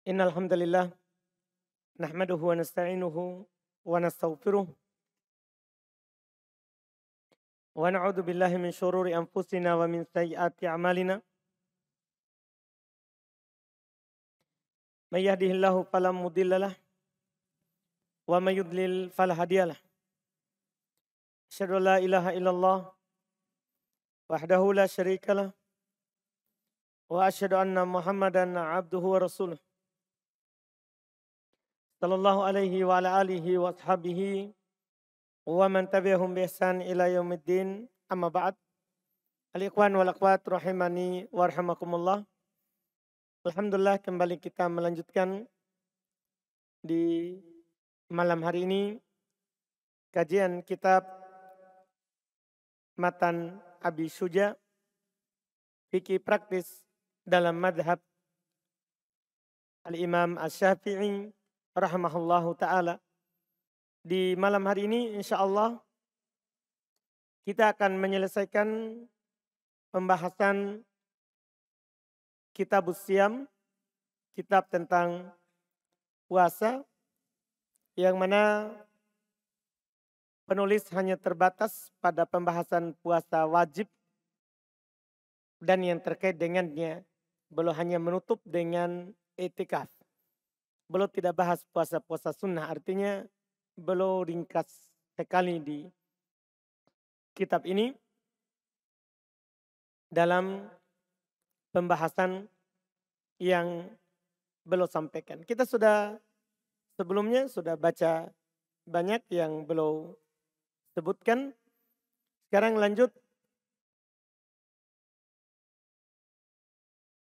Innal hamdalillah nahmaduhu wa nasta'inuhu wa nastaghfiruh wa na'udzu billahi min syururi anfusina wa min sayyiati a'malina. May yahdihillahu fala mudhillalah wa may yudlil fala hadiyalah. Asyhadu an la ilaha illallah wahdahu la syarikalah wa asyhadu anna Muhammadan abduhu wa rasuluh. Sallallahu alaihi wa ala alihi wa ashabihi wa man tabi'ahum bi ihsan ila yaumiddin. Amma ba'd. Al-ikhwan wal akhwat rahimani wa rahimakumullah. Alhamdulillah kembali kita melanjutkan di malam hari ini kajian kitab Matan Abi Syuja, fikih praktis dalam madhab Al-Imam Asy-Syafi'i rahimahullahu ta'ala. Di malam hari ini insyaallah kita akan menyelesaikan pembahasan Kitabus Shiyam, kitab tentang puasa, yang mana penulis hanya terbatas pada pembahasan puasa wajib dan yang terkait dengannya. Beliau hanya menutup dengan i'tikaf. Beliau tidak bahas puasa-puasa sunnah, artinya beliau ringkas sekali di kitab ini dalam pembahasan yang beliau sampaikan. Kita sebelumnya sudah baca banyak yang beliau sebutkan. Sekarang lanjut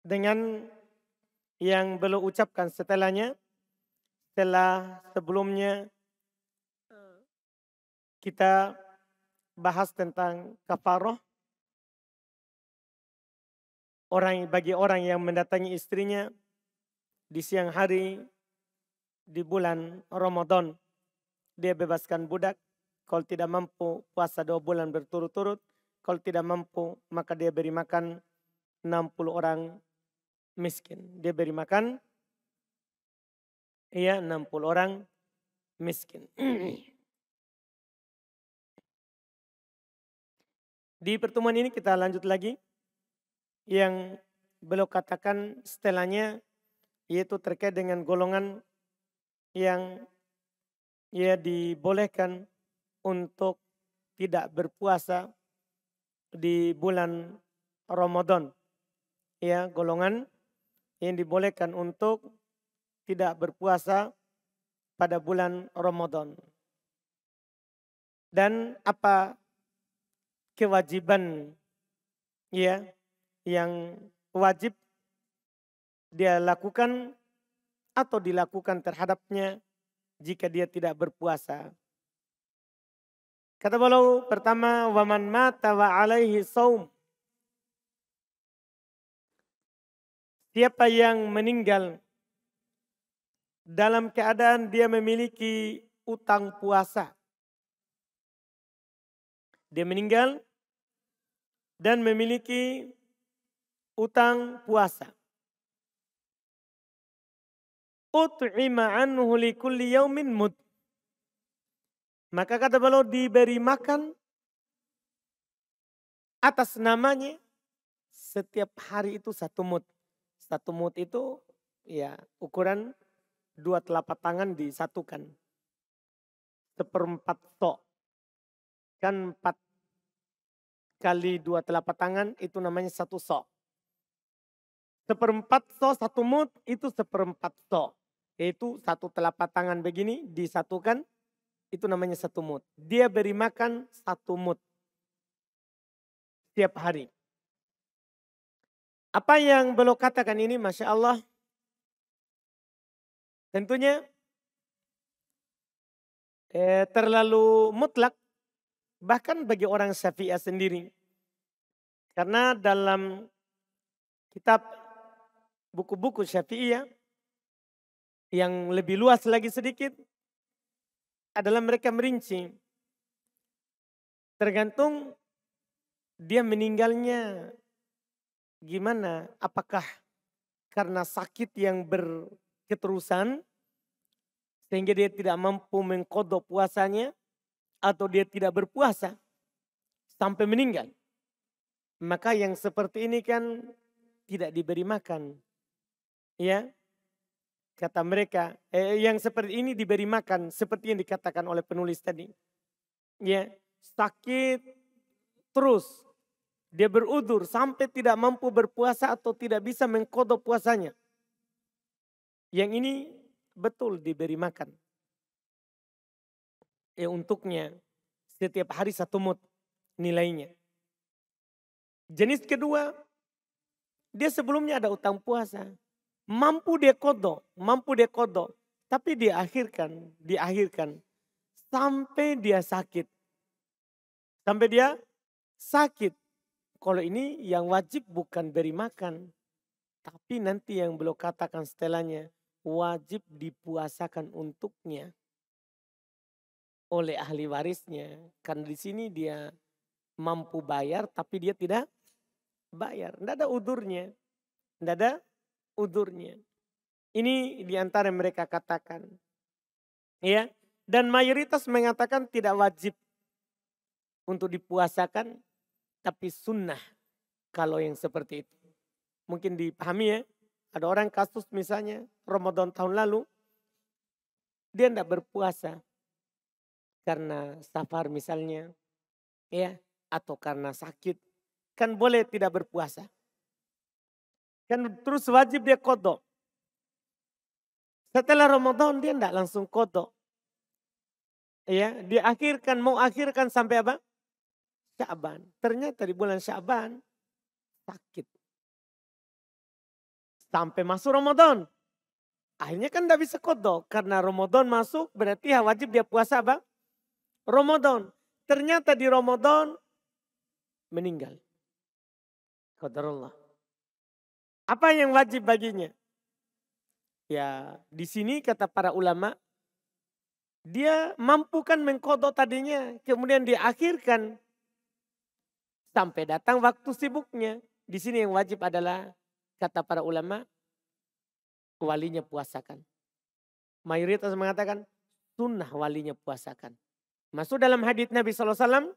dengan yang beliau ucapkan setelahnya. Setelah sebelumnya kita bahas tentang kafarah. Bagi orang yang mendatangi istrinya di siang hari di bulan Ramadan, dia bebaskan budak. Kalau tidak mampu puasa 2 bulan berturut-turut. Kalau tidak mampu maka dia beri makan 60 orang miskin. Dia beri makan 60 orang miskin. Di pertemuan ini kita lanjut lagi. Yang beliau katakan setelahnya, yaitu terkait dengan golongan yang dibolehkan untuk tidak berpuasa di bulan Ramadan. Ya, golongan yang dibolehkan untuk tidak berpuasa pada bulan Ramadan. Dan apa kewajiban yang wajib dia lakukan atau dilakukan terhadapnya jika dia tidak berpuasa. Kata beliau pertama, waman mata wa alaihi saum. Siapa yang meninggal dalam keadaan dia memiliki utang puasa. Dia meninggal dan memiliki utang puasa. Ut'ima anhu likulli yaumin mud. Maka kata beliau diberi makan atas namanya setiap hari itu 1 mud. 1 mud itu ukuran 2 telapak tangan disatukan. 1/4 sok. Kan 4 kali 2 telapak tangan itu namanya 1 sok. 1/4 sok 1 mud itu 1/4 sok. Yaitu 1 telapak tangan begini disatukan, itu namanya 1 mud. Dia beri makan 1 mud setiap hari. Apa yang beliau katakan ini Masya Allah, tentunya terlalu mutlak bahkan bagi orang Syafi'iyah sendiri. Karena dalam kitab buku-buku Syafi'iyah yang lebih luas lagi sedikit adalah mereka merinci. Tergantung dia meninggalnya gimana. Apakah karena sakit yang keterusan sehingga dia tidak mampu mengqadha puasanya atau dia tidak berpuasa sampai meninggal. Maka yang seperti ini kan tidak diberi makan. Ya, kata mereka, yang seperti ini diberi makan seperti yang dikatakan oleh penulis tadi. Ya, sakit terus dia berudzur sampai tidak mampu berpuasa atau tidak bisa mengqadha puasanya. Yang ini betul diberi makan. Untuknya setiap hari 1 mud nilainya. Jenis kedua, dia sebelumnya ada utang puasa. Mampu dia qadha, tapi diakhirkan sampai dia sakit. Sampai dia sakit. Kalau ini yang wajib bukan beri makan, tapi nanti yang beliau katakan setelahnya wajib dipuasakan untuknya oleh ahli warisnya. Karena di sini dia mampu bayar tapi dia tidak bayar. Tidak ada udurnya. Tidak ada udurnya. Ini diantara mereka katakan. Ya. Dan mayoritas mengatakan tidak wajib untuk dipuasakan. Tapi sunnah kalau yang seperti itu. Mungkin dipahami ya. Ada orang kasus misalnya Ramadan tahun lalu. Dia tidak berpuasa. Karena safar misalnya. Ya. Atau karena sakit. Kan boleh tidak berpuasa. Kan terus wajib dia qadha. Setelah Ramadan dia tidak langsung qadha. Ya, dia mau akhirkan sampai apa? Sya'ban. Ternyata di bulan Sya'ban sakit. Sampai masuk Ramadan. Akhirnya kan tidak bisa qadha. Karena Ramadan masuk berarti wajib dia puasa apa? Ramadan. Ternyata di Ramadan meninggal. Qadarullah. Apa yang wajib baginya? Ya di sini kata para ulama. Dia mampu kan mengqadha tadinya. Kemudian diakhirkan. Sampai datang waktu sibuknya. Di sini yang wajib adalah kata para ulama, walinya puasakan. Mayoritas mengatakan sunnah walinya puasakan. Masuk dalam hadits Nabi SAW,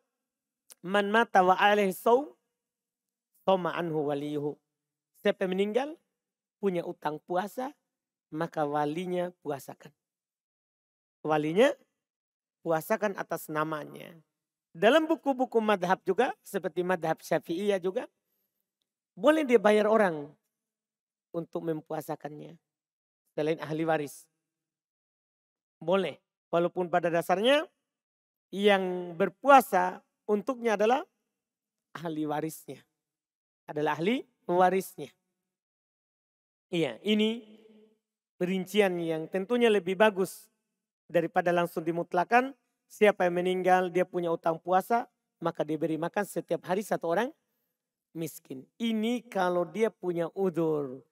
man mata wa alaihi shaum, shoma anhu waliyuhu. Siapa meninggal, punya utang puasa, maka walinya puasakan. Walinya puasakan atas namanya. Dalam buku-buku madhab juga, seperti madhab Syafi'iyah juga, boleh dia bayar orang untuk mempuasakannya. Selain ahli waris. Boleh. Walaupun pada dasarnya yang berpuasa untuknya adalah ahli warisnya. Adalah ahli warisnya. Iya, ini perincian yang tentunya lebih bagus daripada langsung dimutlakan. Siapa yang meninggal dia punya utang puasa, maka diberi makan setiap hari 1 orang miskin. Ini kalau dia punya udzur.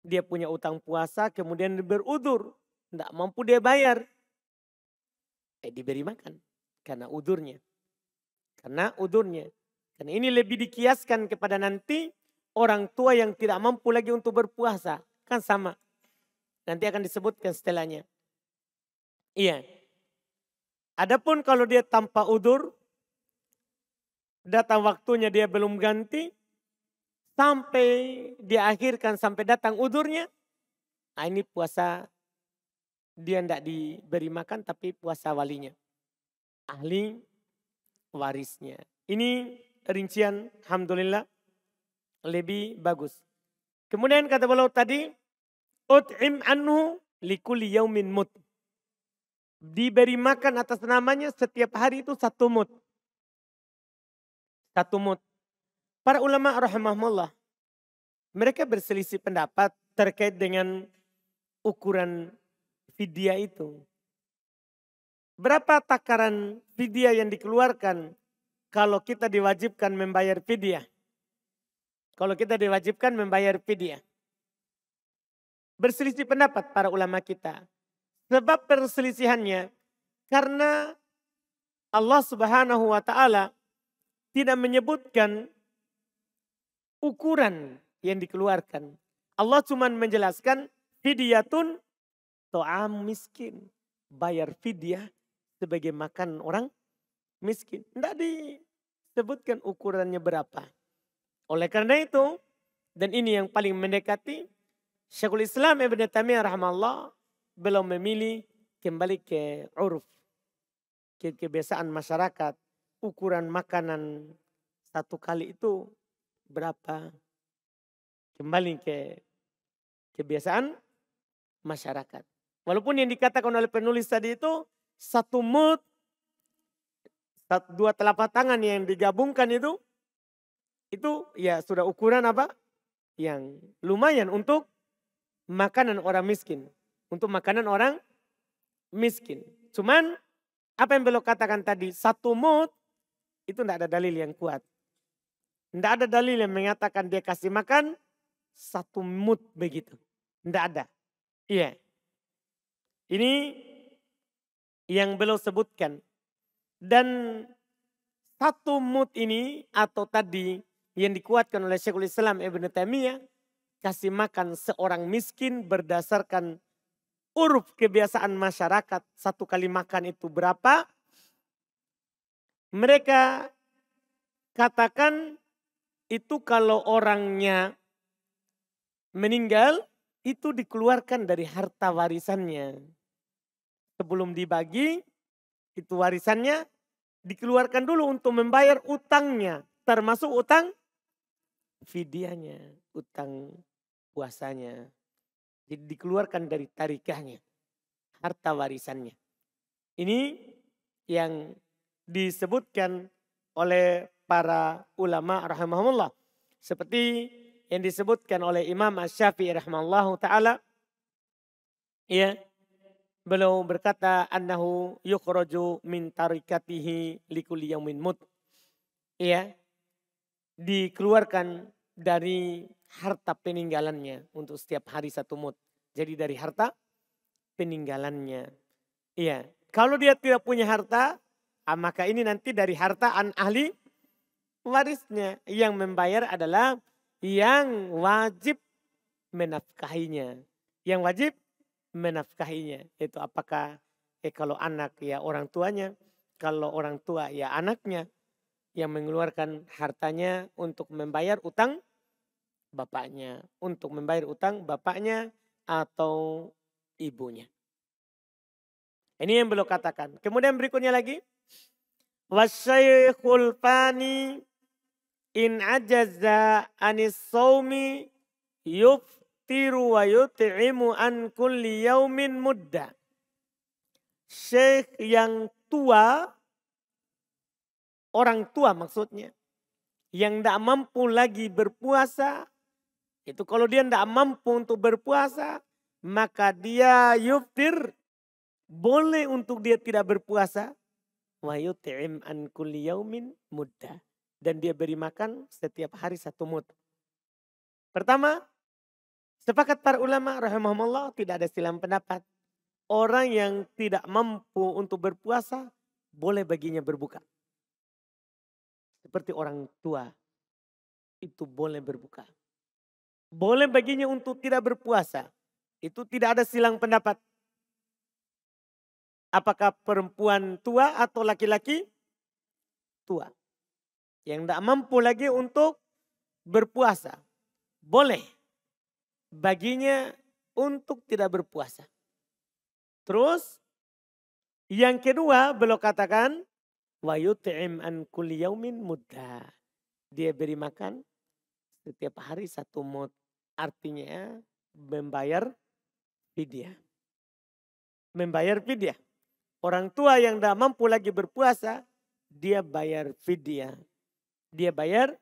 Dia punya utang puasa kemudian berudzur. Tidak mampu dia bayar. Diberi makan. Karena udzurnya. Karena ini lebih dikiaskan kepada nanti orang tua yang tidak mampu lagi untuk berpuasa. Kan sama. Nanti akan disebutkan setelahnya. Iya. Adapun kalau dia tanpa udzur. Datang waktunya dia belum ganti. Sampai diakhirkan sampai datang udzurnya. Nah ini puasa dia tidak diberi makan tapi puasa walinya. Ahli warisnya. Ini rincian alhamdulillah lebih bagus. Kemudian kata beliau tadi. Ut'im anhu likulli yaumin mud. Diberi makan atas namanya setiap hari itu 1 mud. 1 mud. Para ulama rahimahumullah, mereka berselisih pendapat terkait dengan ukuran fidyah itu. Berapa takaran fidyah yang dikeluarkan kalau kita diwajibkan membayar fidyah? Kalau kita diwajibkan membayar fidyah. Berselisih pendapat para ulama kita. Sebab perselisihannya karena Allah Subhanahu wa taala tidak menyebutkan ukuran yang dikeluarkan. Allah cuma menjelaskan Fidyatun to'am miskin. Bayar fidyah sebagai makan orang miskin. Tidak disebutkan ukurannya berapa. Oleh karena itu, dan ini yang paling mendekati, Syekhul Islam Ibn Taimiyah rahimahullah belum memilih kembali ke uruf, ke kebiasaan masyarakat. Ukuran makanan satu kali itu berapa? Kembali ke kebiasaan masyarakat. Walaupun yang dikatakan oleh penulis tadi itu satu mud, dua telapak tangan yang digabungkan itu ya sudah ukuran apa? Yang lumayan untuk makanan orang miskin. Untuk makanan orang miskin. Cuman apa yang beliau katakan tadi, satu mud itu tidak ada dalil yang kuat. Tidak ada dalil yang mengatakan dia kasih makan satu mud begitu. Tidak ada. Iya. Ini yang beliau sebutkan. Dan satu mud ini atau tadi yang dikuatkan oleh Syekhul Islam Ibn Taimiyah, kasih makan seorang miskin berdasarkan uruf kebiasaan masyarakat. Satu kali makan itu berapa? Mereka katakan itu kalau orangnya meninggal itu dikeluarkan dari harta warisannya. Sebelum dibagi itu warisannya dikeluarkan dulu untuk membayar utangnya. Termasuk utang fidyahnya, utang puasanya. Jadi dikeluarkan dari tarikahnya, harta warisannya. Ini yang disebutkan oleh para ulama rahimahumullah. Seperti yang disebutkan oleh Imam Asy-Syafi'i rahimahullahu ta'ala. Ya, beliau berkata annahu yukhraju min tarikatihi likulli yaumin mud. Ya, dikeluarkan dari harta peninggalannya untuk setiap hari satu mud. Jadi dari harta peninggalannya. Iya, kalau dia tidak punya harta, maka ini nanti dari harta ahli warisnya. Yang membayar adalah yang wajib menafkahinya. Yang wajib menafkahinya. Itu apakah kalau anak ya orang tuanya, kalau orang tua ya anaknya yang mengeluarkan hartanya untuk membayar utang bapaknya, untuk membayar utang bapaknya atau ibunya. Ini yang beliau katakan. Kemudian berikutnya lagi, wasyaikhul fani in ajaza anis saumi yuftiru wa yut'imu an kulli yaumin mudda. Syekh yang tua, orang tua maksudnya, yang tidak mampu lagi berpuasa, itu kalau dia tidak mampu untuk berpuasa, maka dia yuftir, boleh untuk dia tidak berpuasa. Wa yut'im an kulli yaumin mudda. Dan dia beri makan setiap hari satu mud. Pertama, sepakat para ulama rahimahumullah tidak ada silang pendapat. Orang yang tidak mampu untuk berpuasa, boleh baginya berbuka. Seperti orang tua, itu boleh berbuka. Boleh baginya untuk tidak berpuasa. Itu tidak ada silang pendapat. Apakah perempuan tua atau laki-laki tua. Yang tidak mampu lagi untuk berpuasa. Boleh baginya untuk tidak berpuasa. Terus yang kedua beliau katakan, wa yut'im an kulli yaumin mudda. Dia beri makan setiap hari satu mud. Artinya membayar fidyah. Membayar fidyah. Orang tua yang tidak mampu lagi berpuasa, dia bayar fidyah. Dia bayar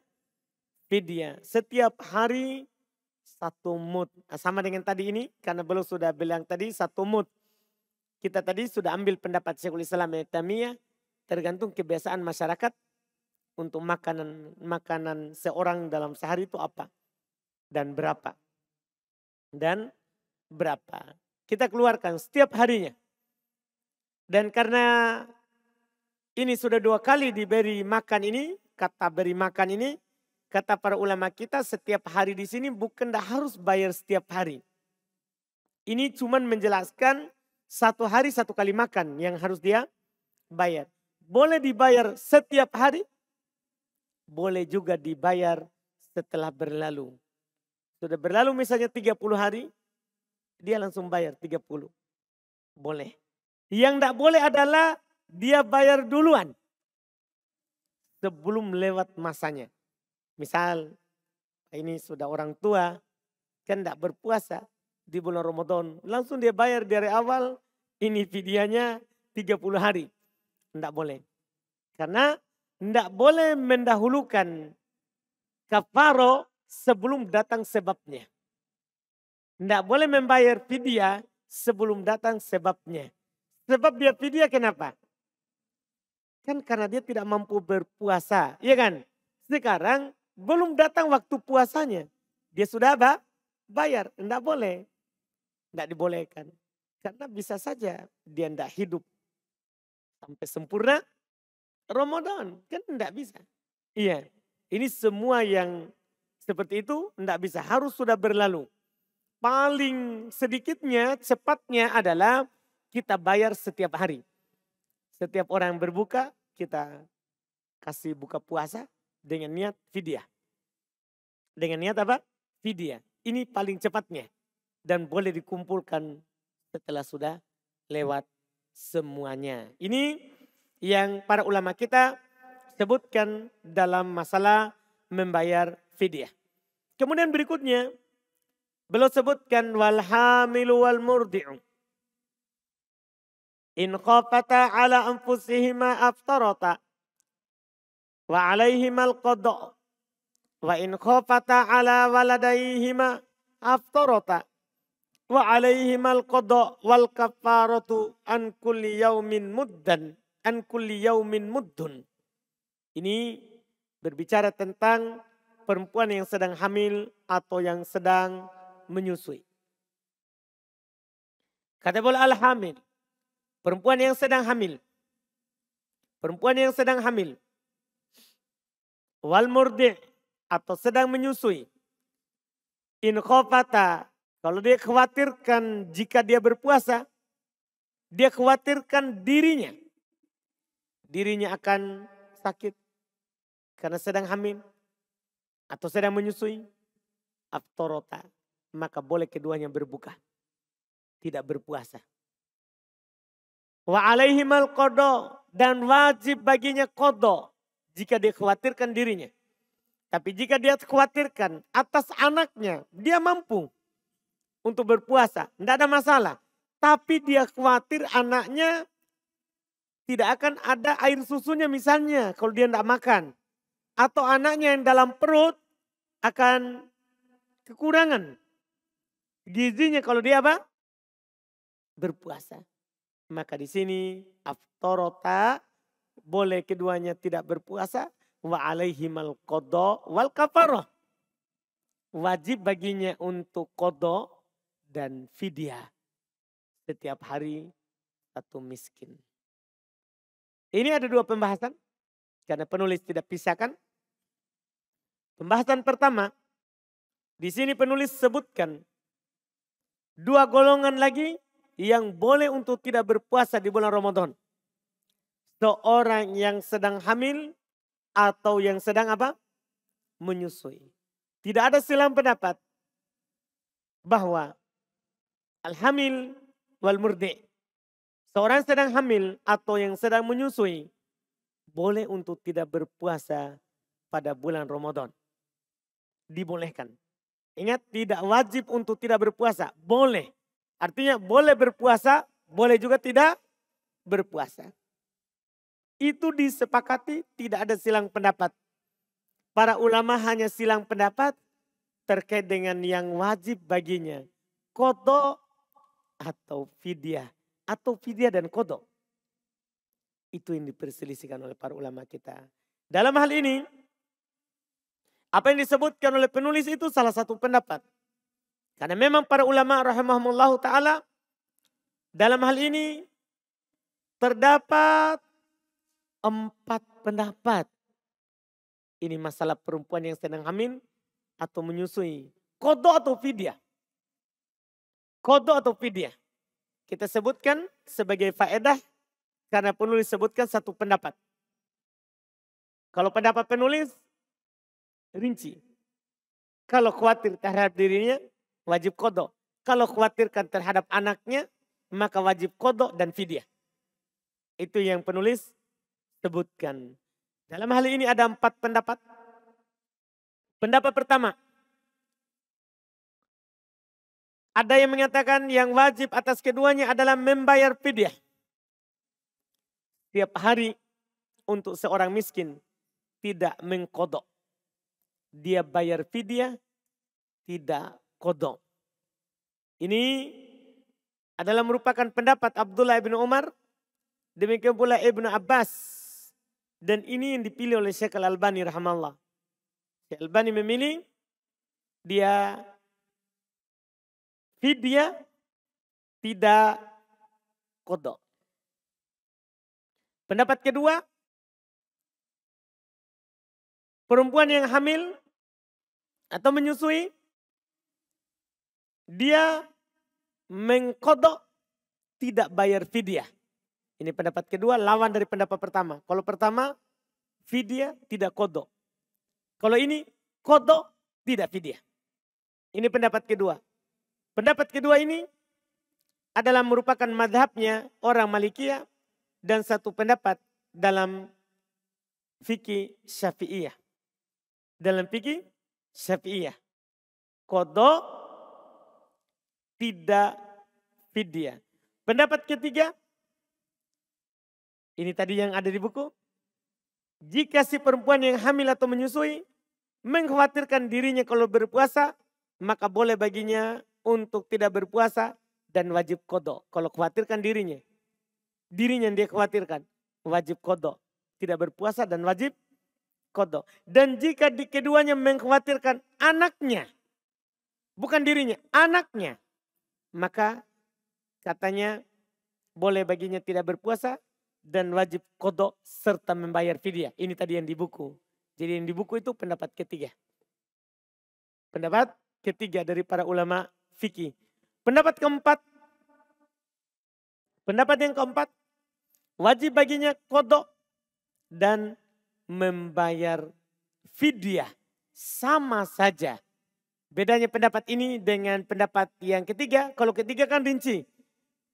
fidyah. Setiap hari satu mud. Sama dengan tadi ini, karena beliau sudah bilang tadi satu mud. Kita tadi sudah ambil pendapat Syekhul Islam Ibn Taimiyah, tergantung kebiasaan masyarakat untuk makanan seorang dalam sehari itu apa. Dan berapa. Dan berapa. Kita keluarkan setiap harinya. Dan karena ini sudah 2 kali diberi makan ini, kata beri makan ini, kata para ulama kita setiap hari di sini bukan dah harus bayar setiap hari. Ini cuman menjelaskan 1 hari 1 kali makan yang harus dia bayar. Boleh dibayar setiap hari, boleh juga dibayar setelah berlalu. Sudah berlalu misalnya 30 hari, dia langsung bayar 30. Boleh. Yang tidak boleh adalah dia bayar duluan sebelum lewat masanya. Misal ini sudah orang tua kan tidak berpuasa di bulan Ramadan. Langsung dia bayar dari awal, ini fidyahnya 30 hari. Tidak boleh. Karena tidak boleh mendahulukan kafaro sebelum datang sebabnya. Tidak boleh membayar fidyah sebelum datang sebabnya. Sebab dia fidyah kenapa? Kan karena dia tidak mampu berpuasa. Iya kan? Sekarang belum datang waktu puasanya. Dia sudah bayar. Tidak boleh. Tidak dibolehkan. Karena bisa saja dia tidak hidup sampai sempurna Ramadan. Kan tidak bisa. Iya. Ini semua yang seperti itu tidak bisa. Harus sudah berlalu. Paling sedikitnya, cepatnya adalah kita bayar setiap hari. Setiap orang berbuka, kita kasih buka puasa dengan niat fidyah. Dengan niat apa? Fidyah. Ini paling cepatnya. Dan boleh dikumpulkan setelah sudah lewat semuanya. Ini yang para ulama kita sebutkan dalam masalah membayar fidyah. Kemudian berikutnya, beliau sebutkan wal hamilu wal murdi'u in khafata ala anfusihima aftarata wa alaihima al-qada' wa in khafata ala waladayhima aftarata wa alaihima al-qada' wal kafaratu an kulli yaumin muddun. Ini berbicara tentang perempuan yang sedang hamil atau yang sedang menyusui. Kata bola al-hamil. Perempuan yang sedang hamil. Perempuan yang sedang hamil. Wal murdi' atau sedang menyusui. In khafata. Kalau dia khawatirkan jika dia berpuasa. Dia khawatirkan dirinya. Dirinya akan sakit. Karena sedang hamil. Atau sedang menyusui. Aftarota. Maka boleh keduanya berbuka. Tidak berpuasa. Wa alaihimal qada, dan wajib baginya qada jika dia khawatirkan dirinya. Tapi jika dia khawatirkan atas anaknya, dia mampu untuk berpuasa, tidak ada masalah. Tapi dia khawatir anaknya tidak akan ada air susunya misalnya kalau dia tidak makan. Atau anaknya yang dalam perut akan kekurangan gizinya kalau dia apa? Berpuasa. Maka di sini aftarota boleh keduanya tidak berpuasa wa alaihimal qada wal kafarah. Wajib baginya untuk qada dan fidyah. Setiap hari satu miskin. Ini ada 2 pembahasan karena penulis tidak pisahkan. Pembahasan pertama, di sini penulis sebutkan 2 golongan lagi yang boleh untuk tidak berpuasa di bulan Ramadan. Seorang yang sedang hamil atau yang sedang apa? Menyusui. Tidak ada silang pendapat bahwa al-hamil wal murdi'. Seorang sedang hamil atau yang sedang menyusui boleh untuk tidak berpuasa pada bulan Ramadan. Dibolehkan. Ingat, tidak wajib untuk tidak berpuasa. Boleh. Artinya boleh berpuasa, boleh juga tidak berpuasa. Itu disepakati, tidak ada silang pendapat. Para ulama hanya silang pendapat terkait dengan yang wajib baginya. Qada atau fidyah. Atau fidyah dan qada. Itu yang diperselisihkan oleh para ulama kita. Dalam hal ini, apa yang disebutkan oleh penulis itu salah satu pendapat. Karena memang para ulama rahimahumullah ta'ala dalam hal ini terdapat 4 pendapat. Ini masalah perempuan yang sedang hamil atau menyusui. Qada atau fidyah. Qadha atau fidyah. Kita sebutkan sebagai faedah karena penulis sebutkan satu pendapat. Kalau pendapat penulis rinci. Kalau khawatir terhadap dirinya wajib qadha. Kalau khawatirkan terhadap anaknya maka wajib qadha dan fidyah. Itu yang penulis sebutkan. Dalam hal ini ada 4 pendapat. Pendapat pertama, ada yang mengatakan yang wajib atas keduanya adalah membayar fidyah. Tiap hari untuk seorang miskin tidak mengqadha. Dia bayar fidyah, tidak qadha. Ini adalah merupakan pendapat Abdullah bin Umar, demikian pula Ibnu Abbas. Dan ini yang dipilih oleh Syekh Al-Albani rahimahullah. Syekh Al-Albani memilih dia fidyah tidak qadha. Pendapat kedua, perempuan yang hamil atau menyusui dia mengqadha tidak bayar fidyah. Ini pendapat kedua lawan dari pendapat pertama. Kalau pertama fidyah tidak qadha. Kalau ini qadha tidak fidyah. Ini pendapat kedua. Pendapat kedua ini adalah merupakan madhabnya orang Malikiyah dan satu pendapat dalam fikih Syafi'iyah. Dalam fikih Syafi'iyah. Qadha tidak fidyah. Pendapat ketiga, ini tadi yang ada di buku. Jika si perempuan yang hamil atau menyusui mengkhawatirkan dirinya kalau berpuasa, maka boleh baginya untuk tidak berpuasa dan wajib qadha. Kalau khawatirkan dirinya yang dia khawatirkan, wajib qadha. Tidak berpuasa dan wajib qadha. Dan jika di keduanya mengkhawatirkan anaknya, bukan dirinya, anaknya, maka katanya boleh baginya tidak berpuasa dan wajib qadha serta membayar fidyah. Ini tadi yang di buku. Jadi yang di buku itu pendapat ketiga. Pendapat ketiga dari para ulama fikih. Pendapat yang keempat, wajib baginya qadha dan membayar fidyah. Sama saja. Bedanya pendapat ini dengan pendapat yang ketiga. Kalau ketiga kan rinci.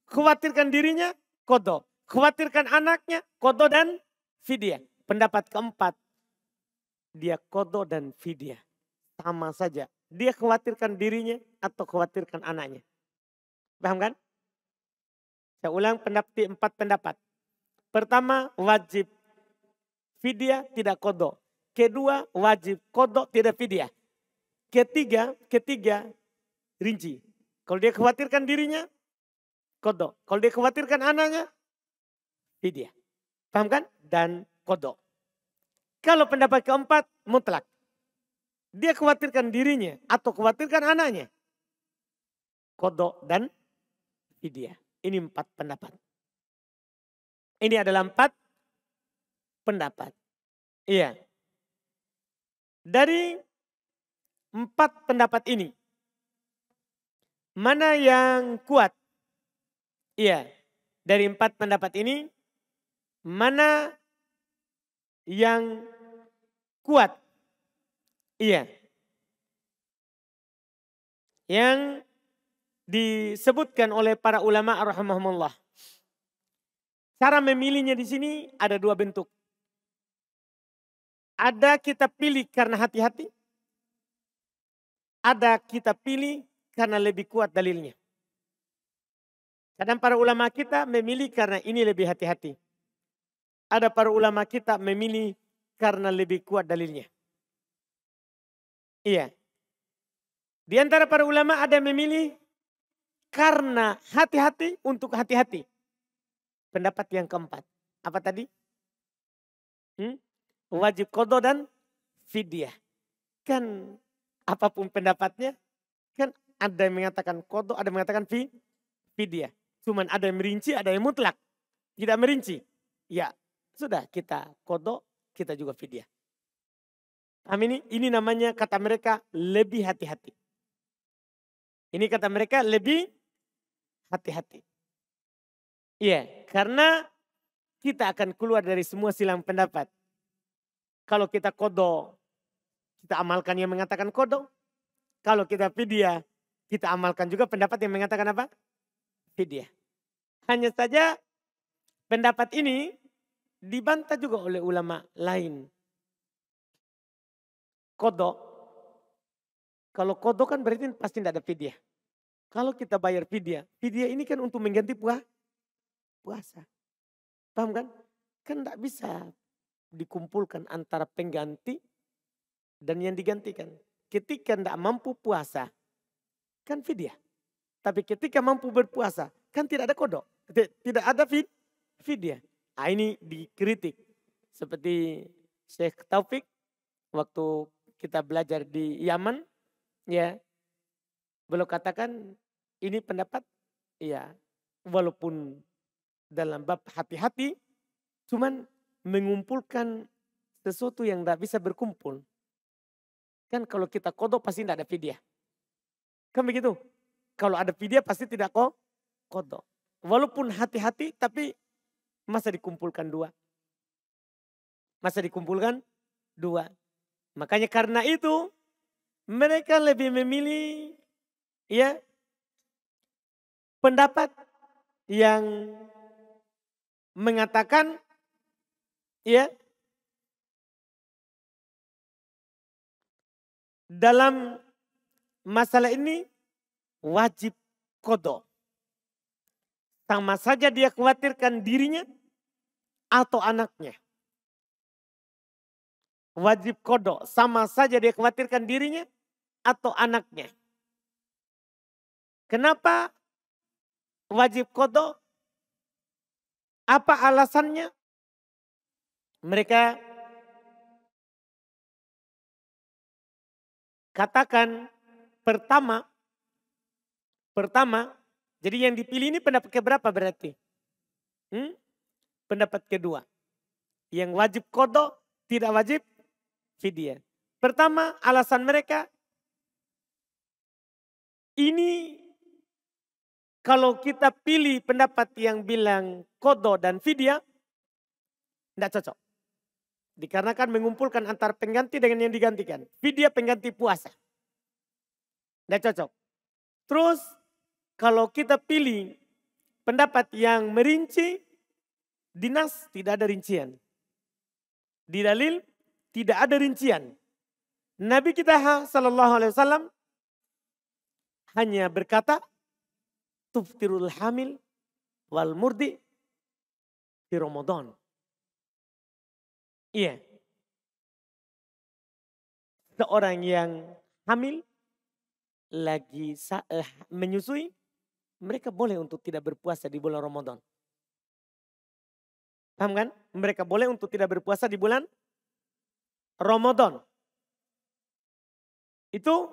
Khawatirkan dirinya, qadha. Khawatirkan anaknya, qadha dan fidyah. Pendapat keempat, dia qadha dan fidyah. Sama saja. Dia khawatirkan dirinya atau khawatirkan anaknya. Paham kan? Saya ulang empat pendapat. Pertama, wajib fidyah tidak qadha. Kedua, wajib qadha tidak fidyah. Ketiga rinci. Kalau dia khawatirkan dirinya, qadha. Kalau dia khawatirkan anaknya, fidyah. Paham kan? Dan qadha. Kalau pendapat keempat, mutlak. Dia khawatirkan dirinya atau khawatirkan anaknya, qadha dan fidyah. Ini 4 pendapat. Ini adalah 4 pendapat. Iya. Dari 4 pendapat ini, mana yang kuat? Iya. Dari 4 pendapat ini, mana yang kuat? Iya. Yang disebutkan oleh para ulama rahimahumullah. Cara memilihnya di sini ada 2 bentuk. Ada kita pilih karena hati-hati. Ada kita pilih karena lebih kuat dalilnya. Kadang para ulama kita memilih karena ini lebih hati-hati. Ada para ulama kita memilih karena lebih kuat dalilnya. Iya. Di antara para ulama ada yang memilih karena hati-hati untuk hati-hati. Pendapat yang keempat. Apa tadi? Wajib qadha dan fidyah. Kan apapun pendapatnya, kan ada yang mengatakan qadha, ada yang mengatakan fidyah. Cuman ada yang merinci, ada yang mutlak. Tidak merinci. Ya sudah kita qadha, kita juga fidyah. Ini namanya kata mereka lebih hati-hati. Ini kata mereka lebih hati-hati. Iya, karena kita akan keluar dari semua silang pendapat. Kalau kita kodo, kita amalkan yang mengatakan kodo. Kalau kita fidyah, kita amalkan juga pendapat yang mengatakan apa? Fidyah. Hanya saja pendapat ini dibantah juga oleh ulama lain. Kodo, kalau kodo kan berarti pasti tidak ada fidyah. Kalau kita bayar fidyah, fidyah ini kan untuk mengganti puasa. Paham kan? Kan tidak bisa dikumpulkan antara pengganti dan yang digantikan. Ketika tidak mampu puasa, kan fidyah. Tapi ketika mampu berpuasa, kan tidak ada kodok. Tidak ada fidyah. Nah, ini dikritik. Seperti Syekh Taufik, waktu kita belajar di Yaman, ya, beliau katakan ini pendapat, ya, walaupun dalam bab hati-hati, cuman mengumpulkan sesuatu yang tidak bisa berkumpul. Kan kalau kita kodok pasti tidak ada fidyah. Kan begitu? Kalau ada fidyah pasti tidak kodok. Walaupun hati-hati tapi masa dikumpulkan dua. Masa dikumpulkan dua. Makanya karena itu mereka lebih memilih ya pendapat yang mengatakan ya dalam masalah ini wajib kodok. Sama saja dia khawatirkan dirinya atau anaknya. Wajib kodok sama saja dia khawatirkan dirinya atau anaknya. Kenapa wajib kodok? Apa alasannya? Mereka katakan pertama, jadi yang dipilih ini pendapat keberapa berarti? Pendapat kedua. Yang wajib kodok, tidak wajib fidyah. Pertama, alasan mereka, ini kalau kita pilih pendapat yang bilang kodok dan fidyah, tidak cocok. Dikarenakan mengumpulkan antara pengganti dengan yang digantikan. Fidyah pengganti puasa. Tidak cocok. Terus kalau kita pilih pendapat yang merinci, di nas tidak ada rincian. Di dalil tidak ada rincian. Nabi kita SAW hanya berkata, tuftirul hamil wal murdi di Ramadan. Iya. Seorang yang hamil lagi menyusui, mereka boleh untuk tidak berpuasa di bulan Ramadan. Paham kan? Mereka boleh untuk tidak berpuasa di bulan Ramadan. Itu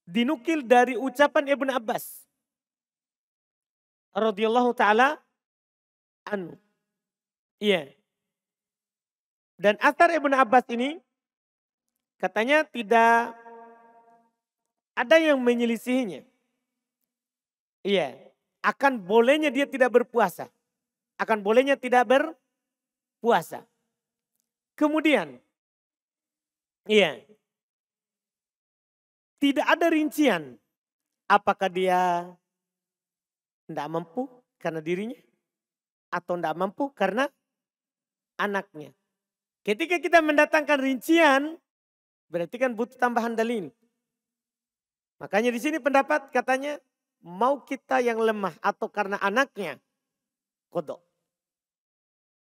dinukil dari ucapan Ibnu Abbas radhiyallahu taala anhu. Iya. Dan athar Ibnu Abbas ini katanya tidak ada yang menyelisihinya. Iya, akan bolehnya dia tidak berpuasa. Akan bolehnya tidak berpuasa. Kemudian, iya, tidak ada rincian. Apakah dia tidak mampu karena dirinya atau tidak mampu karena anaknya. Ketika kita mendatangkan rincian, berarti kan butuh tambahan dalil. Makanya di sini pendapat katanya, mau kita yang lemah atau karena anaknya, kodok.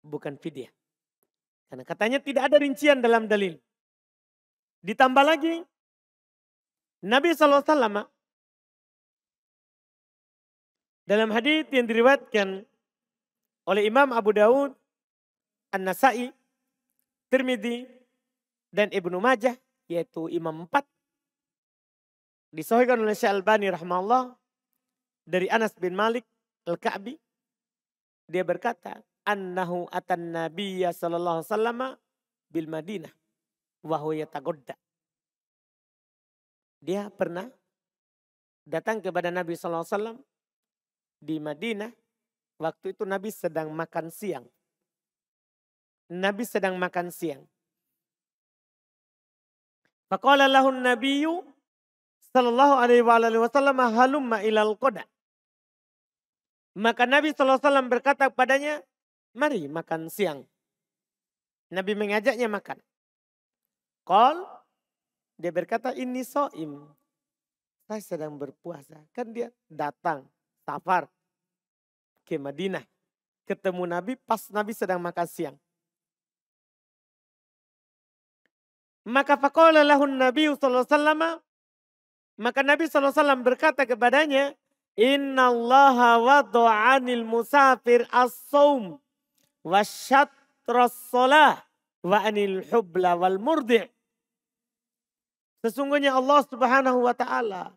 Bukan fidyah. Karena katanya tidak ada rincian dalam dalil. Ditambah lagi, Nabi SAW dalam hadits yang diriwayatkan oleh Imam Abu Daud, An-Nasai, Tirmidzi, dan Ibnu Majah, yaitu Imam 4. Disahihkan oleh Syekh Albani rahimahullah dari Anas bin Malik Al-Ka'bi. Dia berkata, annahu atan nabiyya sallallahu alaihi wasallam bil Madinah wa huwa yatagodda. Dia pernah datang kepada Nabi sallallahu alaihi wasallam di Madinah, waktu itu Nabi sedang makan siang. Nabi sedang makan siang. Faqala lahun nabiyyu sallallahu alaihi wasallam halumma ilal qada. Maka Nabi SAW berkata kepadanya, mari makan siang. Nabi mengajaknya makan. Dia berkata, ini so'im. Saya sedang berpuasa. Kan dia datang, safar ke Madinah. Ketemu Nabi pas Nabi sedang makan siang. Maka faqala lahun Nabi SAW. Maka Nabi SAW berkata kepadanya, Inna allaha wadu'anil musafir as-sawm wa syatras salah wa anil hubla wal murdi'. Sesungguhnya Allah Subhanahu wa ta'ala,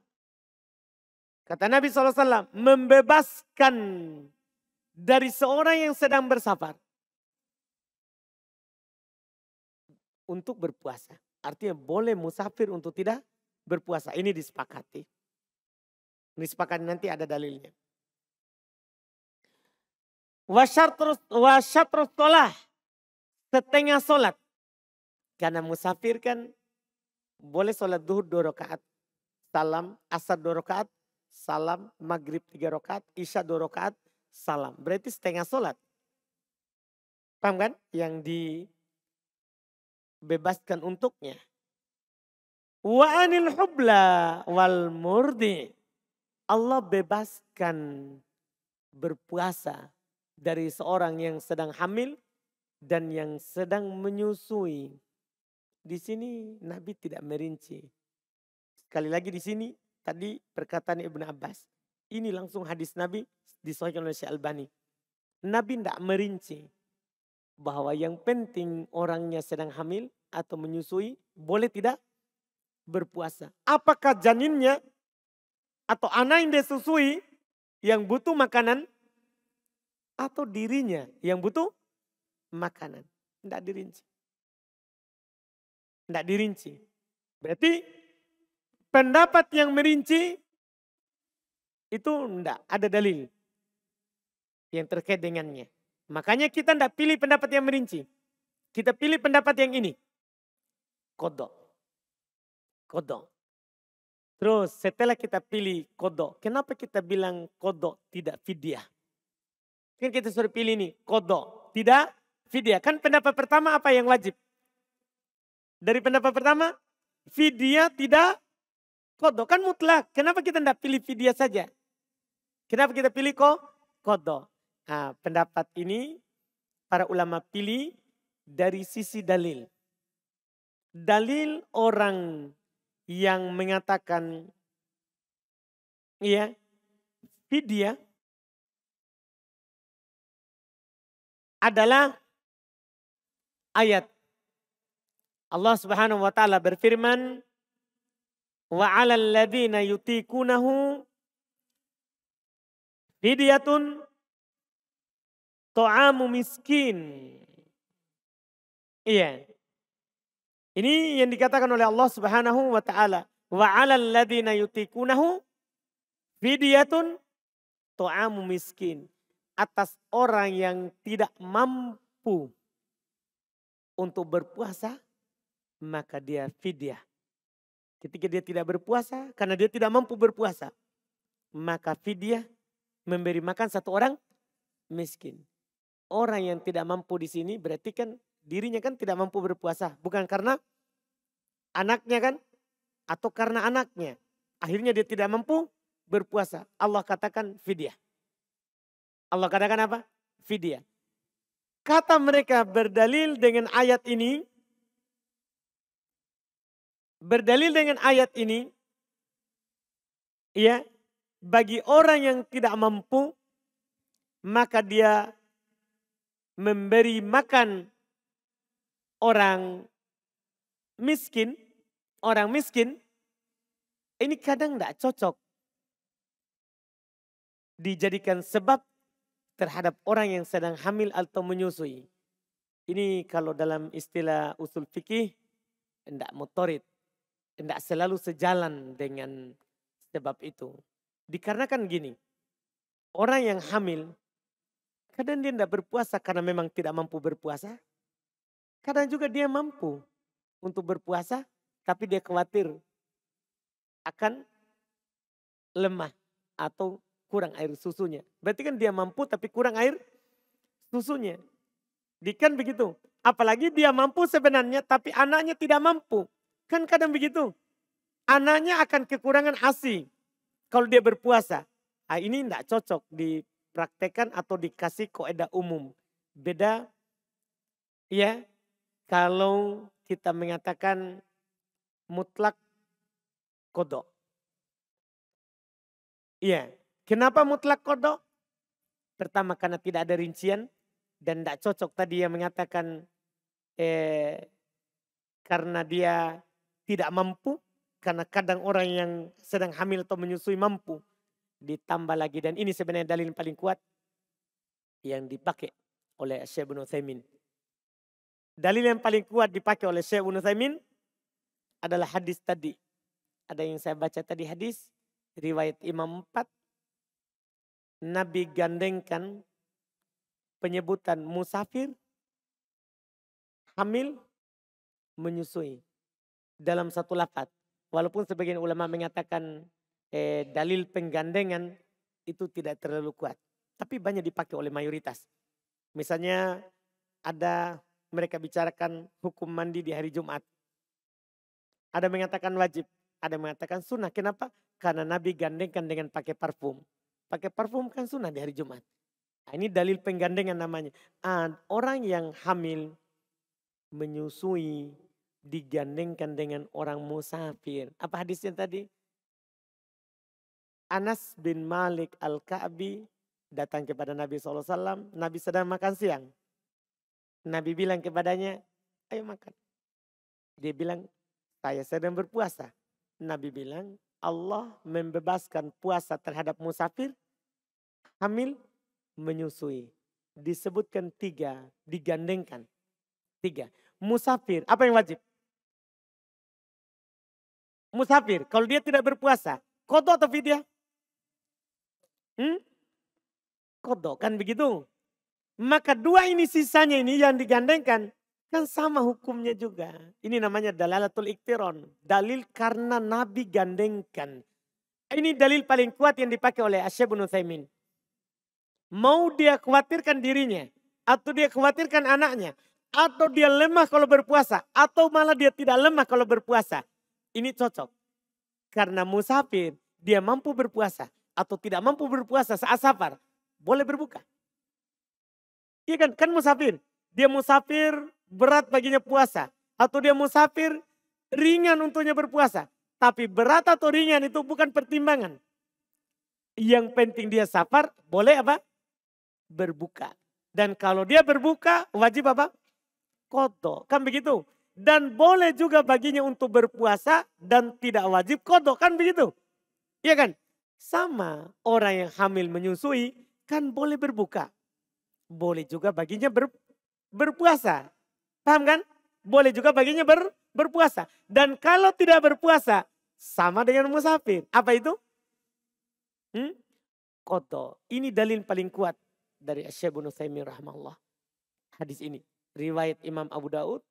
kata Nabi SAW, membebaskan dari seorang yang sedang bersafar untuk berpuasa. Artinya boleh musafir untuk tidak berpuasa. Ini disepakati. Disepakati, nanti ada dalilnya. Wasyatrus sholah, setengah sholat. Karena musafir kan boleh sholat duhur 2 rakaat. Salam, asar 2 rakaat. Salam, maghrib 3 rakaat. Isya 2 rakaat. Salam. Berarti setengah sholat. Paham kan? Yang dibebaskan untuknya. Wa anil hubla wal murdi. Allah bebaskan berpuasa dari seorang yang sedang hamil dan yang sedang menyusui. Di sini Nabi tidak merinci. Sekali lagi di sini tadi perkataan Ibnu Abbas. Ini langsung hadis Nabi disahihkan oleh Syekh Albani. Nabi tidak merinci bahwa yang penting orangnya sedang hamil atau menyusui boleh tidak berpuasa. Apakah janinnya atau anak yang disusui yang butuh makanan atau dirinya yang butuh makanan. Tidak dirinci. Tidak dirinci. Berarti pendapat yang merinci itu tidak ada dalil yang terkait dengannya. Makanya kita tidak pilih pendapat yang merinci. Kita pilih pendapat yang ini. Qadha. Terus setelah kita pilih qadha, kenapa kita bilang qadha tidak fidyah? Kan kita sudah pilih nih, qadha tidak fidyah. Kan pendapat pertama apa yang wajib? Dari pendapat pertama, fidyah tidak qadha. Kan mutlak. Kenapa kita tidak pilih fidyah saja? Kenapa kita pilih qadha? Nah, pendapat ini para ulama pilih dari sisi dalil. Dalil orang yang mengatakan fidyah adalah ayat Allah Subhanahu wa taala berfirman, wa 'alal ladzina yutiqunahu fidyatun ta'amu miskin. Iya. Ini yang dikatakan oleh Allah Subhanahu wa taala, wa 'alal ladzina yutiqunahu fidyatun ta'amu miskin. Atas orang yang tidak mampu untuk berpuasa, maka dia fidyah. Ketika dia tidak berpuasa, karena dia tidak mampu berpuasa, maka fidyah memberi makan satu orang miskin. Orang yang tidak mampu di sini berarti kan dirinya kan tidak mampu berpuasa. Bukan karena anaknya kan, atau karena anaknya. Akhirnya dia tidak mampu berpuasa. Allah katakan fidyah. Allah katakan apa? Fidyah. Kata mereka berdalil dengan ayat ini. Berdalil dengan ayat ini. Ya, bagi orang yang tidak mampu, maka dia memberi makan orang miskin. Orang miskin ini kadang tidak cocok dijadikan sebab terhadap orang yang sedang hamil atau menyusui. Ini kalau dalam istilah usul fikih tidak mutorid, tidak selalu sejalan dengan sebab itu. Dikarenakan gini, Orang yang hamil, kadang dia tidak berpuasa karena memang tidak mampu berpuasa. Kadang juga dia mampu untuk berpuasa, tapi dia khawatir akan lemah atau kurang air susunya. Berarti kan dia mampu tapi kurang air susunya. Kan begitu. Apalagi dia mampu sebenarnya tapi anaknya tidak mampu. Kan kadang begitu. Anaknya akan kekurangan ASI kalau dia berpuasa. Nah, ini tidak cocok dipraktekkan atau dikasih kaidah umum. Beda ya kalau kita mengatakan mutlak kodok. Iya. Kenapa mutlak kodok? Pertama karena tidak ada rincian dan tidak cocok tadi yang mengatakan karena dia tidak mampu. Karena kadang orang yang sedang hamil atau menyusui mampu. Ditambah lagi dan ini sebenarnya dalil paling kuat yang dipakai oleh Syekh Ibnu Utsaimin. Dalil yang paling kuat dipakai oleh Syekh Ibnu Utsaimin adalah hadis tadi. Ada yang saya baca tadi hadis riwayat Imam 4. Nabi gandengkan penyebutan musafir, hamil, menyusui dalam satu lafaz. Walaupun sebagian ulama mengatakan dalil penggandengan itu tidak terlalu kuat. Tapi banyak dipakai oleh mayoritas. Misalnya ada mereka bicarakan hukum mandi di hari Jumat. Ada mengatakan wajib, ada mengatakan sunnah. Kenapa? Karena Nabi gandengkan dengan pakai parfum. Pakai parfum kan sunnah di hari Jumat. Nah, ini dalil penggandengan namanya. Orang yang hamil, menyusui, digandengkan dengan orang musafir. Apa hadisnya tadi? Anas bin Malik Al-Ka'bi datang kepada Nabi SAW. Nabi sedang makan siang. Nabi bilang kepadanya, ayo makan. Dia bilang, saya sedang berpuasa. Nabi bilang, Allah membebaskan puasa terhadap musafir, hamil, menyusui. Disebutkan 3, digandengkan. 3. Musafir, apa yang wajib? Musafir, kalau dia tidak berpuasa, qadha atau fidyah? Qadha, kan begitu. Maka 2 ini sisanya ini yang digandengkan. Kan sama hukumnya juga. Ini namanya dalalatul iktiron. Dalil karena Nabi gandengkan. Ini dalil paling kuat yang dipakai oleh Syekh Ibnu Utsaimin. Mau dia khawatirkan dirinya. Atau dia khawatirkan anaknya. Atau dia lemah kalau berpuasa. Atau malah dia tidak lemah kalau berpuasa. Ini cocok. Karena musafir dia mampu berpuasa atau tidak mampu berpuasa saat safar, boleh berbuka. Iya kan? Kan musafir. Dia musafir berat baginya puasa. Atau dia musafir ringan untuknya berpuasa. Tapi berat atau ringan itu bukan pertimbangan. Yang penting dia safar, boleh apa? Berbuka. Dan kalau dia berbuka, wajib apa? Qadha. Kan begitu? Dan boleh juga baginya untuk berpuasa dan tidak wajib qadha, kan begitu? Iya kan? Sama orang yang hamil menyusui kan boleh berbuka. Boleh juga baginya berpuasa. Paham kan? Boleh juga baginya berpuasa. Dan kalau tidak berpuasa sama dengan musafir. Apa itu? Qadha. Ini dalil paling kuat dari Syekh Ibnu Utsaimin rahimahullah. Hadis ini. Riwayat Imam Abu Daud,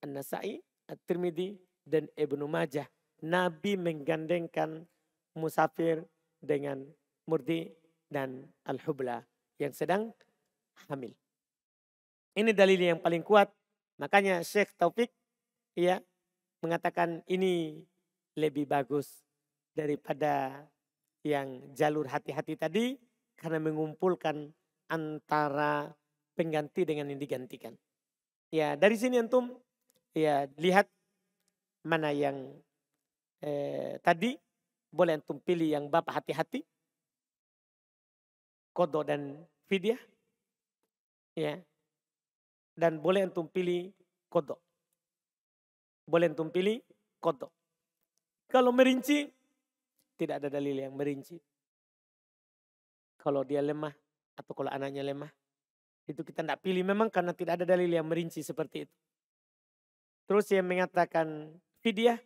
An-Nasa'i, At-Tirmidzi, dan Ibnu Majah. Nabi menggandengkan musafir dengan murdi dan al-hubla yang sedang hamil. Ini dalil yang paling kuat. Makanya Syekh Taufik ya mengatakan ini lebih bagus daripada yang jalur hati-hati tadi karena mengumpulkan antara pengganti dengan yang digantikan. Ya dari sini antum ya lihat mana yang tadi boleh antum pilih yang bapak hati-hati, qadha dan fidyah, ya, dan boleh antum pilih qadha, boleh antum pilih qadha. Kalau merinci tidak ada dalil yang merinci. Kalau dia lemah atau kalau anaknya lemah, itu kita tidak pilih memang karena tidak ada dalil yang merinci seperti itu. Terus yang mengatakan fidyah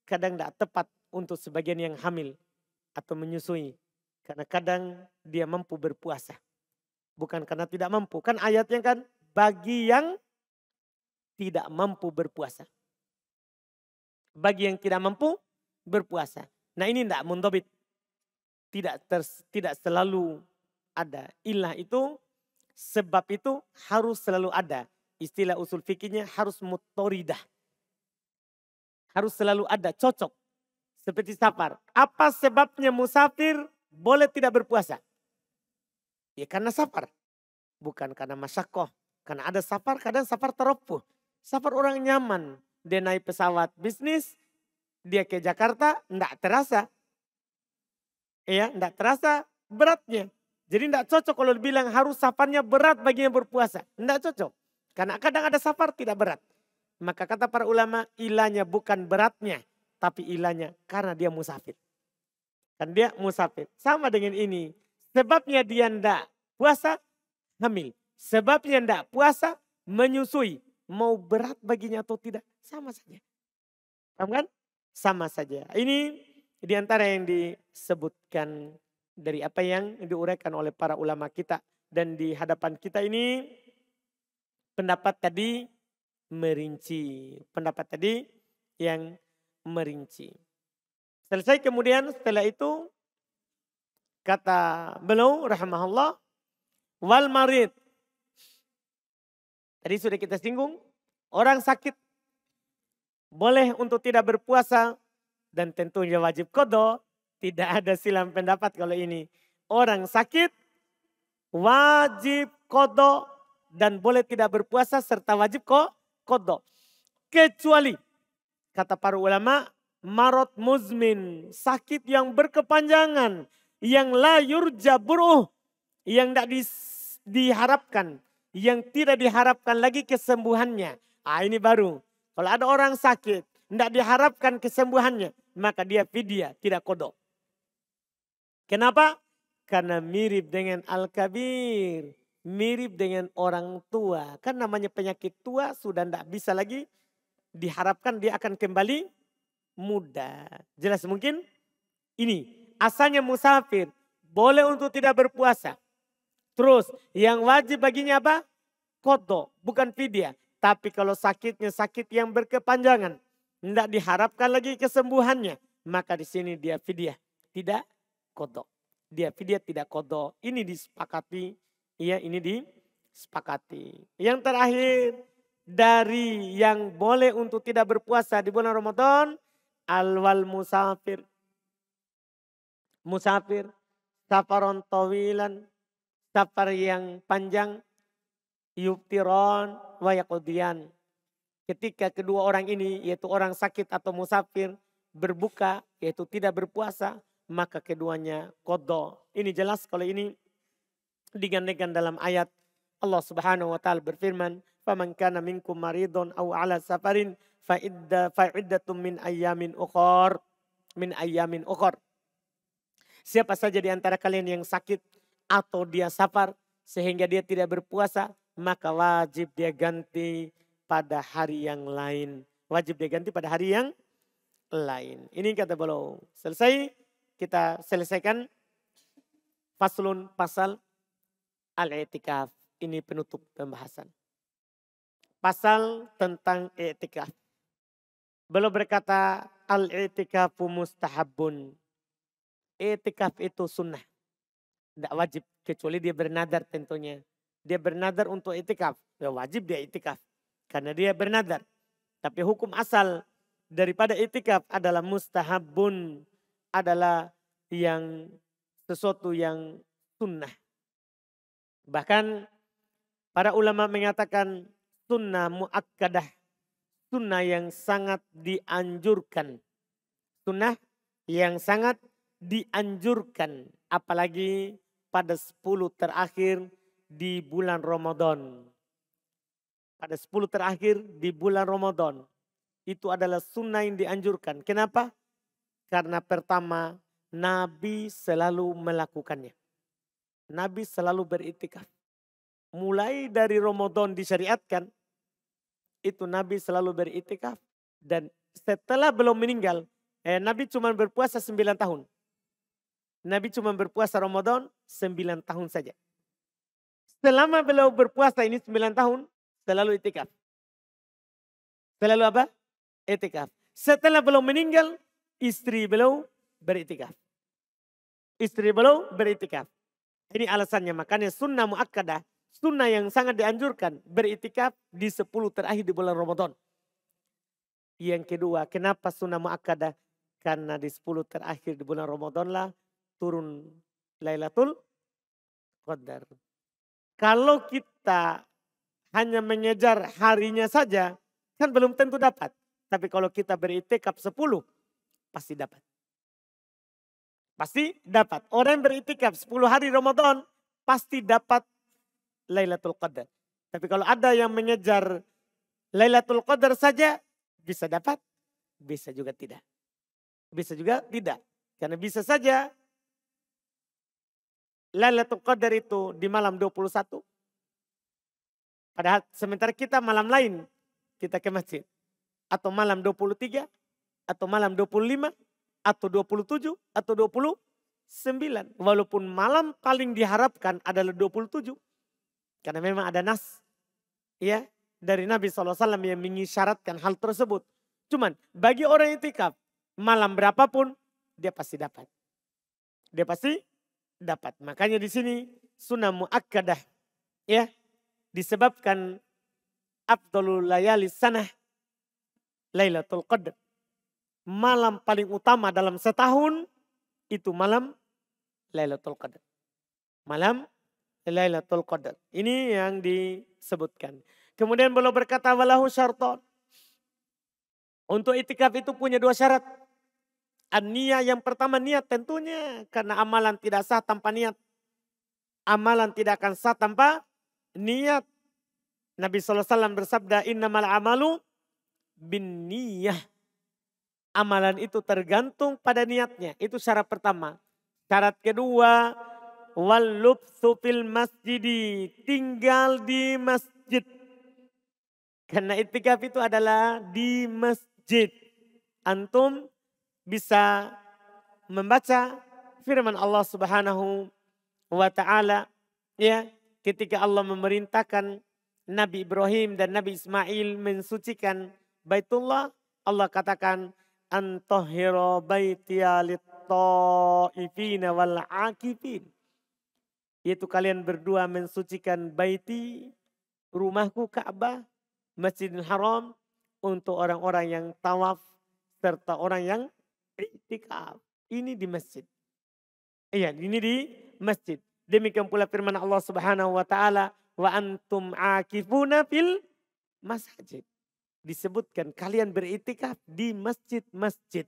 kadang tidak tepat untuk sebagian yang hamil atau menyusui. Karena kadang dia mampu berpuasa. Bukan karena tidak mampu. Kan ayatnya kan bagi yang tidak mampu berpuasa. Bagi yang tidak mampu berpuasa. Nah ini tidak mundobit. Tidak selalu ada. Ilah itu, sebab itu harus selalu ada. Istilah usul fikihnya harus mutoridah. Harus selalu ada, cocok. Seperti safar. Apa sebabnya musafir boleh tidak berpuasa? Ya karena safar. Bukan karena masyakoh. Karena ada safar, kadang safar teropuh. Safar orang nyaman. Dia naik pesawat bisnis, dia ke Jakarta, enggak terasa. Ya, enggak terasa beratnya. Jadi enggak cocok kalau dibilang harus safarnya berat bagi yang berpuasa. Enggak cocok. Karena kadang ada safar tidak berat. Maka kata para ulama, ilahnya bukan beratnya. Tapi ilahnya karena dia musafir. Kan dia musafir. Sama dengan ini. Sebabnya dia enggak puasa, hamil. Sebabnya enggak puasa, menyusui. Mau berat baginya atau tidak, sama saja. Paham kan? Sama saja. Ini diantara yang disebutkan dari apa yang diuraikan oleh para ulama kita. Dan di hadapan kita ini pendapat tadi merinci. Pendapat tadi yang merinci. Selesai kemudian setelah itu kata beliau rahimahullah wal marid. Tadi sudah kita singgung, orang sakit boleh untuk tidak berpuasa dan tentunya wajib qadha. Tidak ada silang pendapat kalau ini. Orang sakit wajib qadha dan boleh tidak berpuasa serta wajib qadha. Kecuali kata para ulama marad muzmin, sakit yang berkepanjangan, yang la yurja bur'uh, yang tidak diharapkan. Yang tidak diharapkan lagi kesembuhannya. Ini baru. Kalau ada orang sakit, tidak diharapkan kesembuhannya, maka dia fidyah, tidak qadha. Kenapa? Karena mirip dengan al-kabir. Mirip dengan orang tua. Kan namanya penyakit tua sudah tidak bisa lagi diharapkan dia akan kembali muda. Jelas mungkin? Ini asalnya musafir. Boleh untuk tidak berpuasa. Terus yang wajib baginya apa? Qadha, bukan fidyah. Tapi kalau sakitnya sakit yang berkepanjangan, tidak diharapkan lagi kesembuhannya, maka di sini dia fidyah, tidak qadha. Dia fidyah tidak qadha. Ini disepakati, ya ini disepakati. Yang terakhir dari yang boleh untuk tidak berpuasa di bulan Ramadan, alwal musafir. Musafir, safaron tawilan, safar yang panjang, yuftiron wa yaqudiyan. Ketika kedua orang ini yaitu orang sakit atau musafir berbuka yaitu tidak berpuasa, maka keduanya qadha. Ini jelas kalau ini digandakan dalam ayat Allah Subhanahu wa taala berfirman, "Faman kana minkum maridun aw ala safarin fa iddatum min ayyamin ukhar." Min ayyamin ukhar. Siapa saja di antara kalian yang sakit atau dia safar sehingga dia tidak berpuasa, maka wajib dia ganti pada hari yang lain. Wajib dia ganti pada hari yang lain. Ini kata beliau. Selesai, kita selesaikan faslun pasal al-i'tikaf. Ini penutup pembahasan. Pasal tentang i'tikaf. Beliau berkata al-i'tikafu mustahabun. I'tikaf itu sunnah. Tidak wajib kecuali dia bernadar tentunya. Dia bernadar untuk i'tikaf. Ya wajib dia i'tikaf. Karena dia bernadar. Tapi hukum asal daripada i'tikaf adalah mustahabun. Adalah yang sesuatu yang sunnah. Bahkan para ulama mengatakan sunnah muakkadah. Sunnah yang sangat dianjurkan. Sunnah yang sangat dianjurkan. Apalagi pada 10 terakhir di bulan Ramadan. Pada 10 terakhir di bulan Ramadan. Itu adalah sunnah yang dianjurkan. Kenapa? Karena pertama Nabi selalu melakukannya. Nabi selalu beriktikaf. Mulai dari Ramadan disyariatkan. Itu Nabi selalu beriktikaf. Dan setelah belum meninggal. Nabi cuma berpuasa 9 tahun. Nabi cuma berpuasa Ramadan 9 tahun saja. Selama beliau berpuasa ini 9 tahun, selalu itikaf. Selalu apa? Itikaf. Setelah beliau meninggal, istri beliau beritikaf. Istri beliau beritikaf. Ini alasannya, makanya sunnah muakkadah, sunnah yang sangat dianjurkan, beritikaf di 10 terakhir di bulan Ramadan. Yang kedua, kenapa sunnah muakkadah? Karena di 10 terakhir di bulan Ramadan lah turun Lailatul Qadar. Kalau kita hanya mengejar harinya saja, kan belum tentu dapat. Tapi kalau kita beritikaf 10, pasti dapat. Pasti dapat. Orang yang beritikaf 10 hari Ramadan, pasti dapat Lailatul Qadar. Tapi kalau ada yang mengejar Lailatul Qadar saja, bisa dapat, bisa juga tidak. Bisa juga tidak. Karena bisa saja Lailatul Qadar itu di malam 21. Padahal sementara kita malam lain kita ke masjid. Atau malam 23, atau malam 25, atau 27, atau 29. Walaupun malam paling diharapkan adalah 27. Karena memang ada nas ya dari Nabi SAW yang mengisyaratkan hal tersebut. Cuman bagi orang itikaf, malam berapapun dia pasti dapat. Dia pasti dapat. Makanya di sini sunnah muakkadah ya disebabkan afdalul layali sanah Lailatul Qadar. Malam paling utama dalam setahun itu malam Lailatul Qadar. Malam Lailatul Qadar. Ini yang disebutkan. Kemudian beliau berkata walahu syarton. Untuk itikaf itu punya 2 syarat. An-niyah, yang pertama niat tentunya. Karena amalan tidak sah tanpa niat. Amalan tidak akan sah tanpa niat. Nabi SAW bersabda innamal amalu bin niyah. Amalan itu tergantung pada niatnya. Itu syarat pertama. Syarat kedua, wal-lubthu fil masjidi. Tinggal di masjid. Karena itikaf itu adalah di masjid. Antum bisa membaca firman Allah Subhanahu wa taala ya, ketika Allah memerintahkan Nabi Ibrahim dan Nabi Ismail mensucikan Baitullah, Allah katakan antahhira baitiya lit-taifina wal akifin. Yaitu kalian berdua mensucikan baiti, rumahku Ka'bah, Masjidil Haram untuk orang-orang yang tawaf serta orang yang i'tikaf. Ini di masjid. Iya, ini di masjid. Demikian pula firman Allah Subhanahu wa taala, wa antum akifuna fil masjid. Disebutkan kalian beriktikaf di masjid-masjid.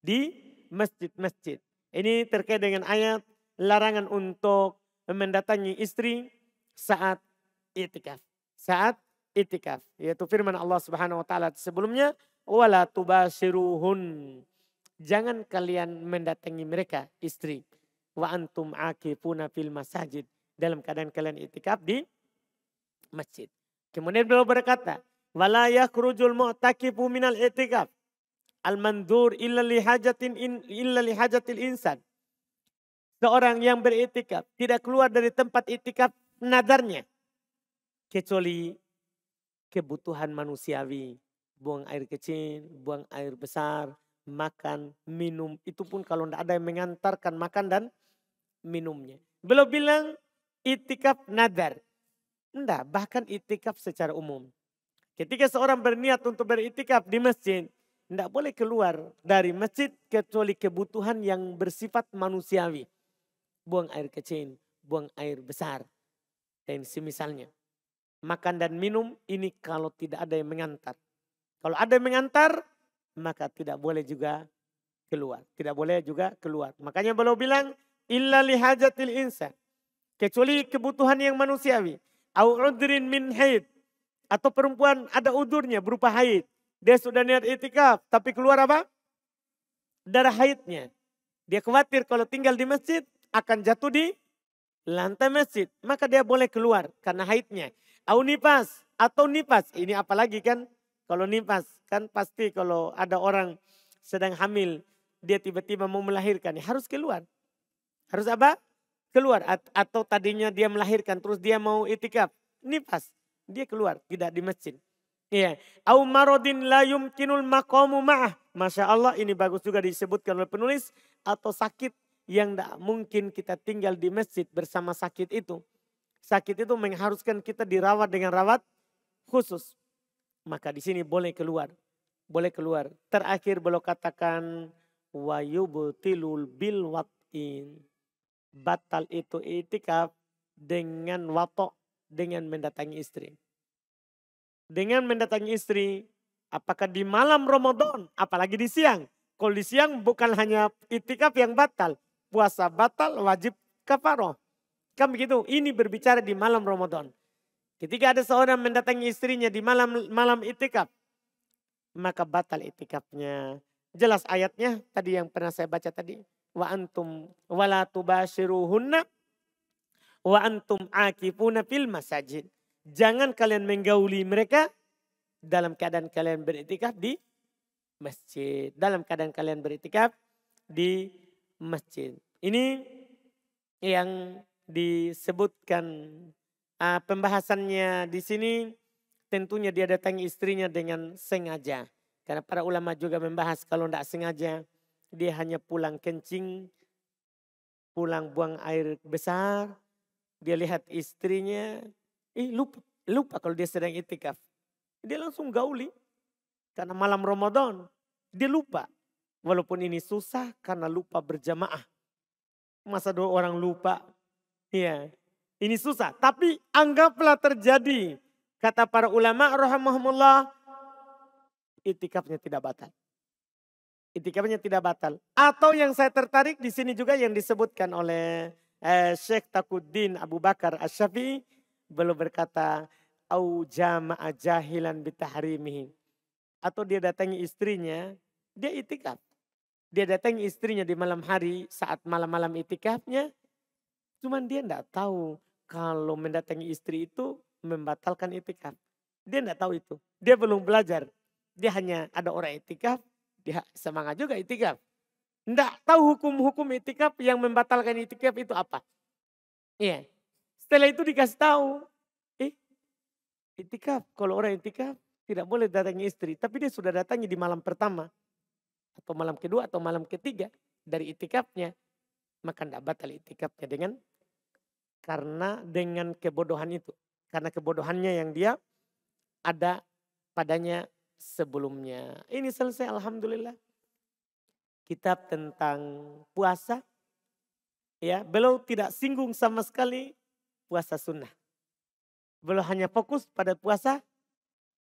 Di masjid-masjid. Ini terkait dengan ayat larangan untuk mendatangi istri saat iktikaf. Saat iktikaf. Yaitu firman Allah Subhanahu wa taala sebelumnya, wala tubashiruhun. Jangan kalian mendatangi mereka istri. Wa antum akifuna fil masajid. Dalam keadaan kalian iktikaf di masjid. Kemudian beliau berkata, wala yakhrujul mu'takifu minal i'tikaf al-mandur illa li hajatil insan. Seorang yang beriktikaf tidak keluar dari tempat iktikaf nadarnya kecuali kebutuhan manusiawi, buang air kecil, buang air besar, makan, minum, itu pun kalau tidak ada yang mengantarkan makan dan minumnya. Beliau bilang iktikaf nadar. Enggak, bahkan iktikaf secara umum. Ketika seorang berniat untuk beriktikaf di masjid, tidak boleh keluar dari masjid kecuali kebutuhan yang bersifat manusiawi. Buang air kecil, buang air besar, dan semisalnya. Makan dan minum ini kalau tidak ada yang mengantar. Kalau ada yang mengantar, maka tidak boleh juga keluar. Tidak boleh juga keluar. Makanya beliau bilang, illa lihajatil insan. Kecuali kebutuhan yang manusiawi. Au udrin min haid. Atau perempuan ada udurnya berupa haid. Dia sudah niat iktikaf, tapi keluar apa? Darah haidnya. Dia khawatir kalau tinggal di masjid akan jatuh di lantai masjid. Maka dia boleh keluar karena haidnya. Au nifas atau nifas. Ini apalagi kan kalau nifas. Kan pasti kalau ada orang sedang hamil. Dia tiba-tiba mau melahirkan. Harus keluar. Harus apa? Keluar. Atau tadinya dia melahirkan terus dia mau itikaf. Nifas. Dia keluar, tidak di masjid. Iya. Au marodin la yumkinul maqamu ma'ah. Masya Allah, ini bagus juga disebutkan oleh penulis. Atau sakit yang tidak mungkin kita tinggal di masjid bersama sakit itu. Sakit itu mengharuskan kita dirawat dengan rawat khusus. Maka di sini boleh keluar. Boleh keluar. Terakhir beliau katakan wa yubtilul bil wat'in. Batal itu itikaf dengan watok, dengan mendatangi istri. Dengan mendatangi istri, apakah di malam Ramadan, apalagi di siang. Kalau di siang bukan hanya itikaf yang batal, puasa batal, wajib kafaroh. Kan begitu, ini berbicara di malam Ramadan. Ketika ada seorang mendatangi istrinya di malam itikaf, maka batal itikafnya. Jelas ayatnya tadi yang pernah saya baca tadi. Wa antum wala tubashiruhunna wa antum akifuna fil masajid. Jangan kalian menggauli mereka dalam keadaan kalian beritikaf di masjid. Dalam keadaan kalian beritikaf di masjid. Ini yang disebutkan pembahasannya di sini. Tentunya dia datangi istrinya dengan sengaja. Karena para ulama juga membahas kalau tidak sengaja. Dia hanya pulang kencing, pulang buang air besar. Dia lihat istrinya. Lupa kalau dia sedang itikaf. Dia langsung gauli. Karena malam Ramadan. Dia lupa. Walaupun ini susah karena lupa berjamaah. Masa dua orang lupa. Iya. Ini susah. Tapi anggaplah terjadi. Kata para ulama rahimahumullah. Itikafnya tidak batal. Itikafnya tidak batal. Atau yang saya tertarik di sini juga yang disebutkan oleh Syekh Taquddin Abu Bakar Asy-Syafi'i. Beliau berkata, au jama'a jahilan bitahrimihi. Atau dia datangi istrinya, dia itikaf. Dia datangi istrinya di malam hari saat malam-malam itikafnya. Cuman dia tidak tahu kalau mendatangi istri itu membatalkan itikaf. Dia tidak tahu itu. Dia belum belajar. Dia hanya ada orang itikaf, dia semangat juga itikaf. Tidak tahu hukum-hukum itikaf yang membatalkan itikaf itu apa. Iya. Setelah itu dikasih tahu, itikaf, kalau orang itikaf tidak boleh datangi istri. Tapi dia sudah datangi di malam pertama. Atau malam kedua atau malam ketiga dari itikafnya. Maka tidak batal itikafnya karena dengan kebodohan itu. Karena kebodohannya yang dia ada padanya sebelumnya. Ini selesai alhamdulillah. Kitab tentang puasa. Ya, beliau tidak singgung sama sekali puasa sunnah. Beliau hanya fokus pada puasa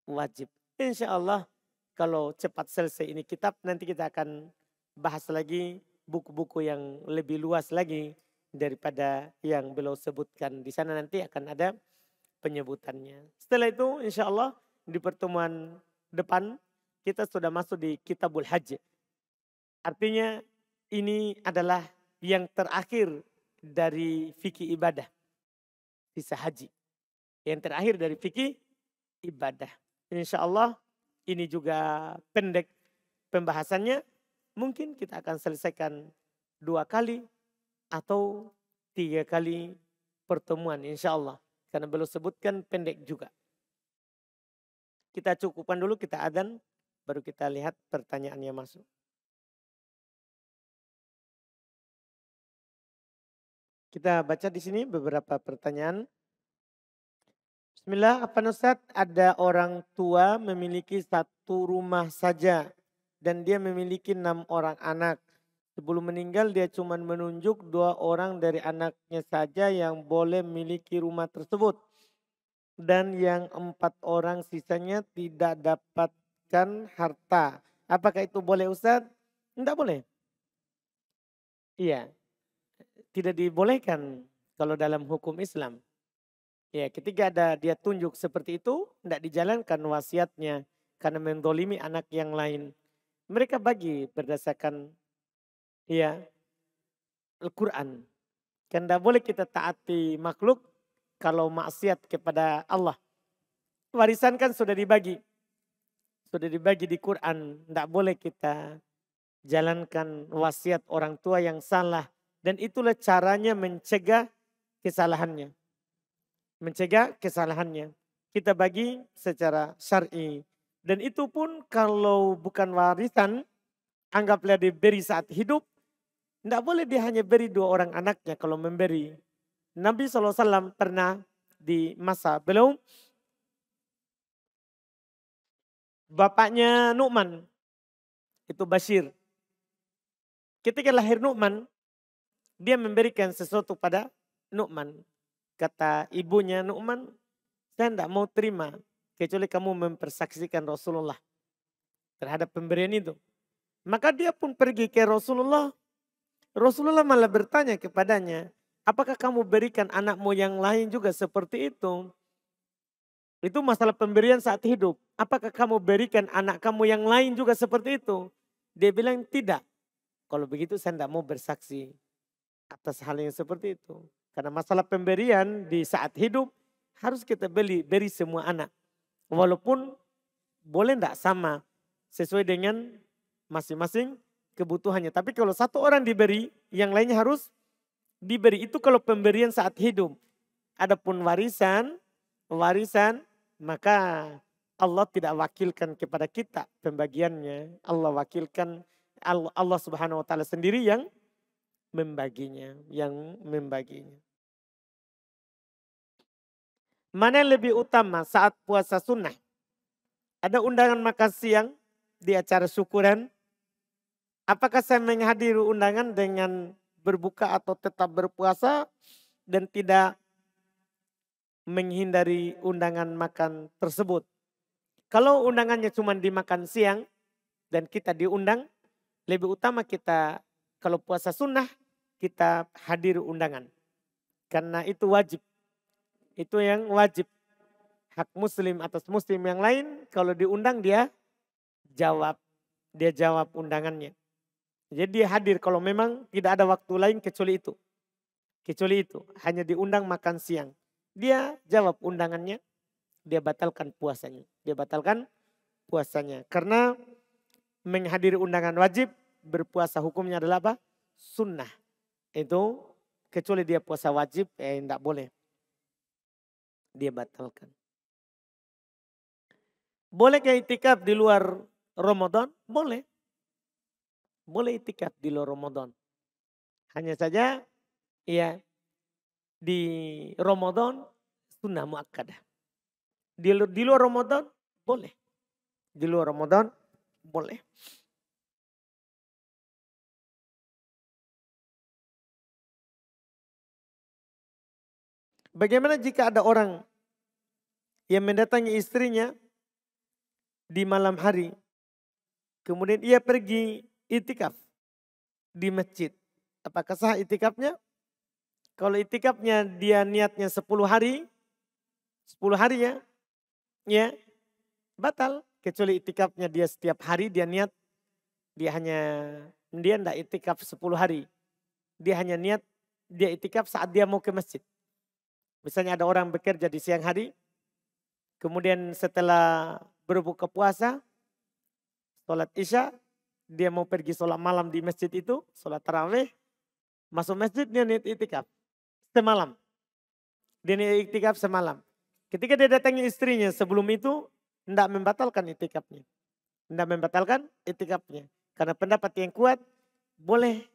wajib. Insya Allah kalau cepat selesai ini kitab nanti kita akan bahas lagi buku-buku yang lebih luas lagi daripada yang beliau sebutkan. Di sana nanti akan ada penyebutannya. Setelah itu insya Allah di pertemuan depan kita sudah masuk di Kitabul Hajj. Artinya ini adalah yang terakhir dari fikih ibadah. Sisa haji. Yang terakhir dari fikih ibadah. Insya Allah ini juga pendek pembahasannya. Mungkin kita akan selesaikan 2 kali atau 3 kali pertemuan insya Allah. Karena belum sebutkan pendek juga. Kita cukupkan dulu, kita adzan, baru kita lihat pertanyaannya masuk. Kita baca di sini beberapa pertanyaan. Bismillah, apa Ustaz? Ada orang tua memiliki 1 rumah saja dan dia memiliki 6 orang anak. Sebelum meninggal dia cuma menunjuk 2 orang dari anaknya saja yang boleh memiliki rumah tersebut. Dan yang 4 orang sisanya tidak dapatkan harta. Apakah itu boleh Ustaz? Tidak boleh. Iya. Tidak dibolehkan kalau dalam hukum Islam. Ya, ketika ada dia tunjuk seperti itu, tidak dijalankan wasiatnya karena mendolimi anak yang lain. Mereka bagi berdasarkan Al-Quran. Kan tidak boleh kita taati makhluk kalau maksiat kepada Allah. Warisan kan sudah dibagi. Sudah dibagi di Quran. Tidak boleh kita jalankan wasiat orang tua yang salah Dan itulah caranya mencegah kesalahannya. Mencegah kesalahannya. Kita bagi secara syar'i. Dan itu pun kalau bukan warisan, anggaplah diberi saat hidup, tidak boleh dia hanya beri 2 orang anaknya kalau memberi. Nabi SAW pernah di masa beliau, bapaknya Nu'man, itu Bashir. Ketika lahir Nu'man, dia memberikan sesuatu pada Nu'man. Kata ibunya Nu'man, saya tidak mau terima kecuali kamu mempersaksikan Rasulullah terhadap pemberian itu. Maka dia pun pergi ke Rasulullah. Rasulullah malah bertanya kepadanya, apakah kamu berikan anakmu yang lain juga seperti itu? Itu masalah pemberian saat hidup. Apakah kamu berikan anak kamu yang lain juga seperti itu? Dia bilang tidak. Kalau begitu saya tidak mau bersaksi atas hal yang seperti itu. Karena masalah pemberian di saat hidup harus kita beri semua anak. Walaupun boleh tidak sama sesuai dengan masing-masing kebutuhannya. Tapi kalau 1 orang diberi, yang lainnya harus diberi. Itu kalau pemberian saat hidup. Adapun warisan, maka Allah tidak wakilkan kepada kita pembagiannya. Allah wakilkan, Allah Subhanahu wa taala sendiri yang membaginya, Mana yang lebih utama saat puasa sunnah? Ada undangan makan siang di acara syukuran. Apakah saya menghadiri undangan dengan berbuka atau tetap berpuasa dan tidak menghindari undangan makan tersebut? Kalau undangannya cuma dimakan siang dan kita diundang, lebih utama kita kalau puasa sunnah kita hadir undangan. Karena itu wajib. Itu yang wajib. Hak muslim atas muslim yang lain kalau diundang dia jawab undangannya. Jadi dia hadir kalau memang tidak ada waktu lain kecuali itu. Hanya diundang makan siang. Dia jawab undangannya, dia batalkan puasanya. Karena menghadiri undangan wajib, berpuasa hukumnya adalah apa? Sunnah. Itu kecuali dia puasa wajib, tidak boleh. Dia batalkan. Bolehkah itikaf di luar Ramadan? Boleh. Boleh itikaf di luar Ramadan. Hanya saja ya di Ramadan sunnah muakkadah. Di luar Ramadan boleh. Di luar Ramadan boleh. Bagaimana jika ada orang yang mendatangi istrinya di malam hari, kemudian ia pergi itikaf di masjid? Apakah sah itikafnya? Kalau itikafnya dia niatnya 10 hari, 10 hari ya batal. Kecuali itikafnya dia setiap hari dia niat, dia tidak itikaf 10 hari. Dia hanya niat, dia itikaf saat dia mau ke masjid. Misalnya ada orang bekerja di siang hari, kemudian setelah berbuka puasa, sholat isya, dia mau pergi sholat malam di masjid itu, sholat tarawih, masuk masjid dia niat itikaf semalam. Dia niat itikaf semalam. Ketika dia datangi istrinya sebelum itu, tidak membatalkan itikafnya. Karena pendapat yang kuat, boleh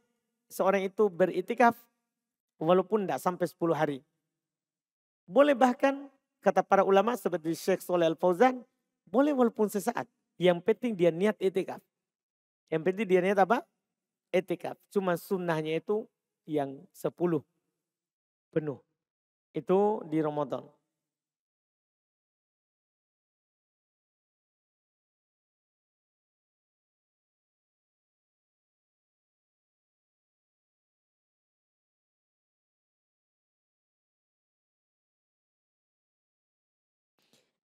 seorang itu beritikaf walaupun tidak sampai 10 hari. Boleh bahkan kata para ulama seperti Syekh Shalih Al-Fauzan, boleh walaupun sesaat. Yang penting dia niat itikaf. Yang penting dia niat apa? Itikaf. Cuma sunnahnya itu yang 10 penuh. Itu di Ramadan.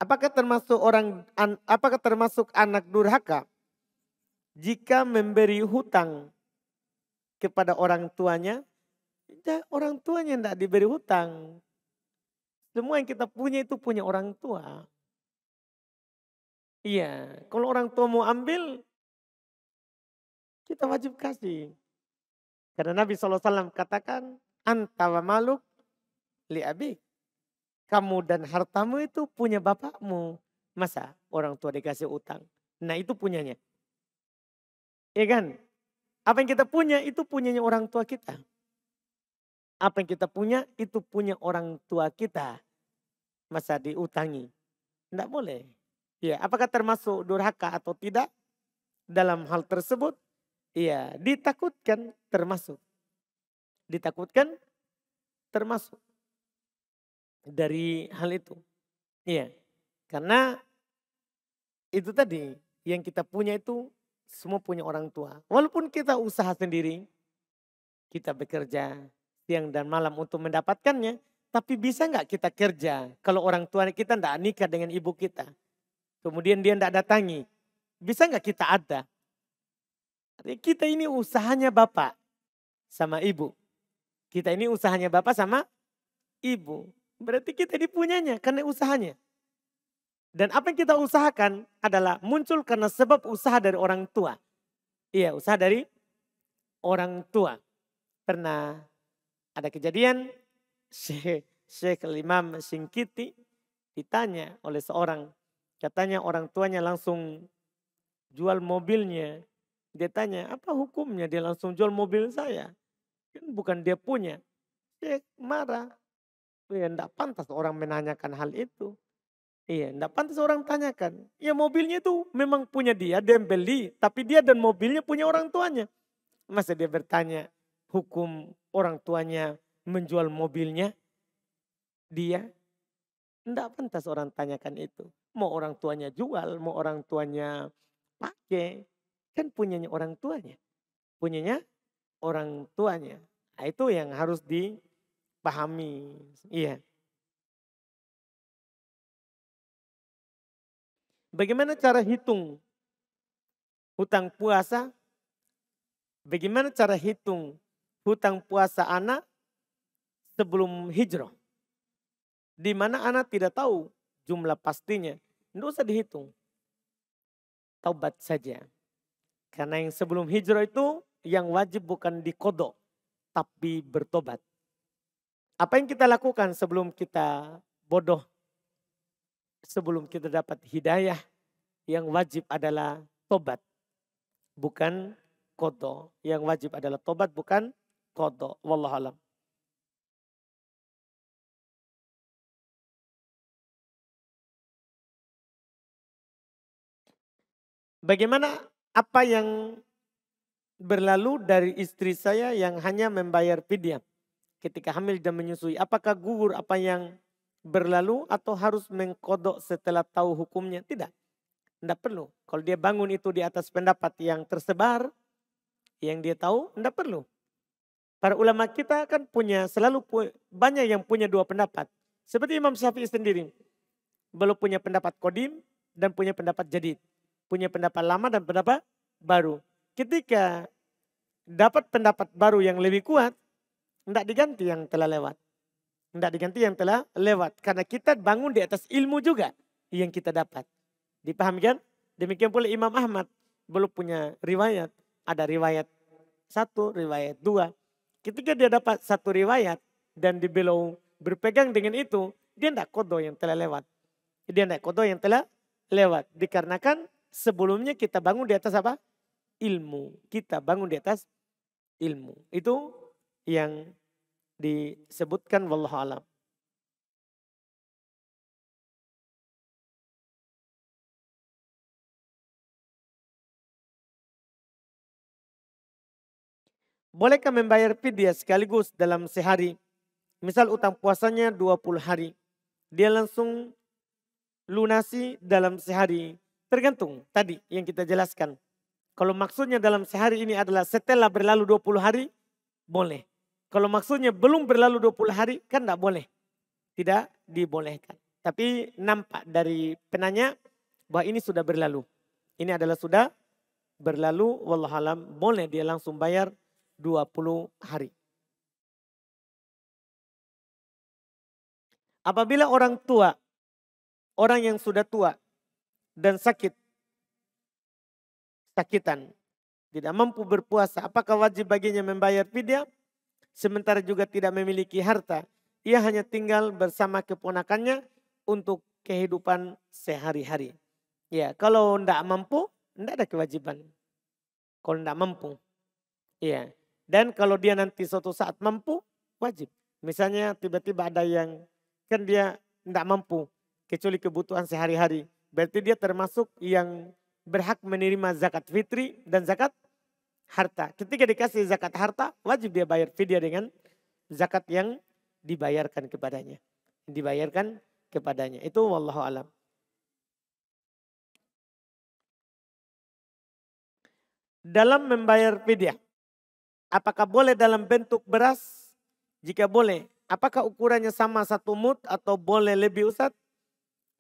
Apakah termasuk anak durhaka jika memberi hutang kepada orang tuanya? Orang tuanya tidak diberi hutang. Semua yang kita punya itu punya orang tua. Iya, kalau orang tua mau ambil, kita wajib kasih. Karena Nabi SAW katakan, anta wa maluk li abi. Kamu dan hartamu itu punya bapakmu. Masa orang tua dikasih utang? Nah itu punyanya. Ya kan? Apa yang kita punya itu punyanya orang tua kita. Apa yang kita punya itu punya orang tua kita. Masa diutangi? Tidak boleh. Ya, apakah termasuk durhaka atau tidak dalam hal tersebut? Iya, ditakutkan termasuk. Ditakutkan termasuk dari hal itu. Iya, karena itu tadi yang kita punya itu semua punya orang tua. Walaupun kita usaha sendiri, kita bekerja siang dan malam untuk mendapatkannya, tapi bisa nggak kita kerja kalau orang tua kita tidak nikah dengan ibu kita, kemudian dia tidak datangi, bisa nggak kita ada? Kita ini usahanya bapak sama ibu. Kita ini usahanya bapak sama ibu. Berarti kita dipunyanya karena usahanya. Dan apa yang kita usahakan adalah muncul karena sebab usaha dari orang tua. Iya, usaha dari orang tua. Pernah ada kejadian Syekh Imam Singkiti ditanya oleh seorang. Katanya orang tuanya langsung jual mobilnya. Dia tanya, apa hukumnya dia langsung jual mobil saya? Kan bukan dia punya. Syekh marah. Ya enggak pantas orang menanyakan hal itu. Iya, enggak pantas orang tanyakan. Ya mobilnya itu memang punya dia yang beli. Tapi dia dan mobilnya punya orang tuanya. Masa dia bertanya hukum orang tuanya menjual mobilnya dia? Enggak pantas orang tanyakan itu. Mau orang tuanya jual, mau orang tuanya pakai. Kan punyanya orang tuanya. Punyanya orang tuanya. Nah, itu yang harus dipahami. Iya. Bagaimana cara hitung hutang puasa? Bagaimana cara hitung hutang puasa anak sebelum hijrah? Di mana anak tidak tahu jumlah pastinya. Tidak usah dihitung. Taubat saja. Karena yang sebelum hijrah itu yang wajib bukan dikodok. Tapi bertobat. Apa yang kita lakukan sebelum kita bodoh? Sebelum kita dapat hidayah. Yang wajib adalah tobat. Bukan kodok. Yang wajib adalah tobat bukan kodok. Wallahualam. Bagaimana apa yang berlalu dari istri saya yang hanya membayar fidyah ketika hamil dan menyusui? Apakah gugur apa yang berlalu atau harus mengkodok setelah tahu hukumnya? Tidak, tidak perlu. Kalau dia bangun itu di atas pendapat yang tersebar, yang dia tahu, tidak perlu. Para ulama kita kan banyak yang punya dua pendapat. Seperti Imam Syafi'i sendiri. Belum punya pendapat kodim dan punya pendapat jadid. Punya pendapat lama dan pendapat baru. Ketika dapat pendapat baru yang lebih kuat, tidak diganti yang telah lewat. Tidak diganti yang telah lewat. Karena kita bangun di atas ilmu juga yang kita dapat. Dipahami kan? Demikian pula Imam Ahmad belum punya riwayat. Ada riwayat satu, riwayat dua. Ketika dia dapat satu riwayat dan dibelum berpegang dengan itu, dia tidak kodo yang telah lewat. Dia tidak kodo yang telah lewat. Dikarenakan sebelumnya kita bangun di atas apa? Ilmu. Kita bangun di atas ilmu. Itu yang disebutkan wallahu alam. Bolehkah membayar fidyah sekaligus dalam sehari? Misal utang puasanya 20 hari. Dia langsung lunasi dalam sehari. Tergantung tadi yang kita jelaskan. Kalau maksudnya dalam sehari ini adalah setelah berlalu 20 hari, boleh. Kalau maksudnya belum berlalu 20 hari, kan tidak boleh. Tidak dibolehkan. Tapi nampak dari penanya bahwa ini sudah berlalu. Ini adalah sudah berlalu, wallahualam boleh dia langsung bayar 20 hari. Apabila orang tua, orang yang sudah tua dan sakitan, tidak mampu berpuasa, apakah wajib baginya membayar fidyah? Sementara juga tidak memiliki harta, ia hanya tinggal bersama keponakannya untuk kehidupan sehari-hari. Ya, kalau tidak mampu, tidak ada kewajiban. Kalau tidak mampu, ya. Dan kalau dia nanti suatu saat mampu, wajib. Misalnya tiba-tiba ada yang kan dia tidak mampu, kecuali kebutuhan sehari-hari. Berarti dia termasuk yang berhak menerima zakat fitri dan zakat harta. Ketika dikasih zakat harta, wajib dia bayar fidyah dengan zakat yang dibayarkan kepadanya. Dibayarkan kepadanya. Itu wallahu alam. Dalam membayar fidyah, apakah boleh dalam bentuk beras? Jika boleh, apakah ukurannya sama 1 mud atau boleh lebih, Ustaz?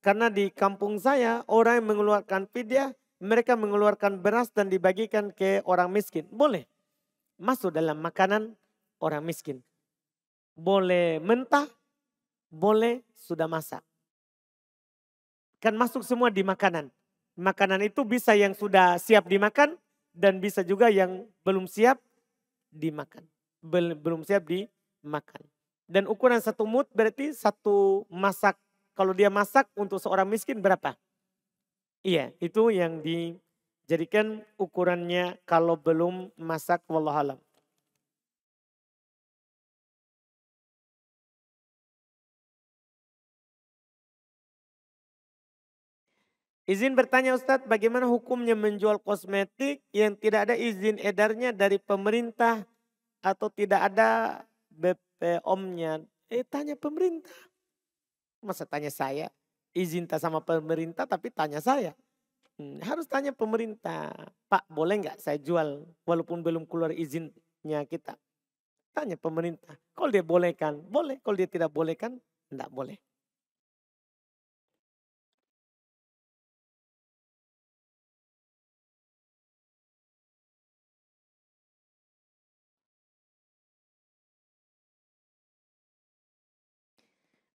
Karena di kampung saya orang yang mengeluarkan fidyah, mereka mengeluarkan beras dan dibagikan ke orang miskin. Boleh. Masuk dalam makanan orang miskin. Boleh mentah, boleh sudah masak. Kan masuk semua di makanan. Makanan itu bisa yang sudah siap dimakan dan bisa juga yang belum siap dimakan. Belum siap dimakan. Dan ukuran 1 mud berarti 1 masak. Kalau dia masak untuk seorang miskin berapa? Iya, itu yang dijadikan ukurannya kalau belum masak, wallahualam. Izin bertanya Ustadz, bagaimana hukumnya menjual kosmetik yang tidak ada izin edarnya dari pemerintah atau tidak ada BPOM-nya? Tanya pemerintah. Masa tanya saya? Izin tak sama pemerintah tapi tanya saya. Harus tanya pemerintah. Pak, boleh nggak saya jual walaupun belum keluar izinnya kita? Tanya pemerintah. Kalau dia bolehkan, boleh. Kalau dia tidak bolehkan, enggak boleh.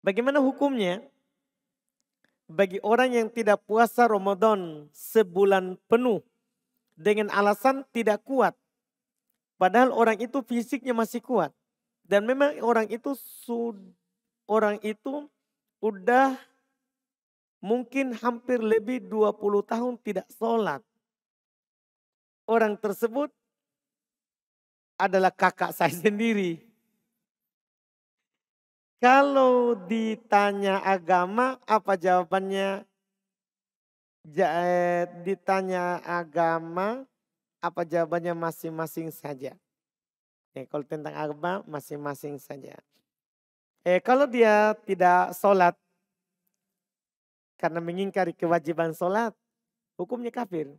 Bagaimana hukumnya bagi orang yang tidak puasa Ramadan sebulan penuh dengan alasan tidak kuat? Padahal orang itu fisiknya masih kuat. Dan memang orang itu udah mungkin hampir lebih 20 tahun tidak sholat. Orang tersebut adalah kakak saya sendiri. Kalau ditanya agama, apa jawabannya? Ditanya agama, apa jawabannya masing-masing saja. Kalau tentang agama, masing-masing saja. Kalau dia tidak sholat, karena mengingkari kewajiban sholat, hukumnya kafir.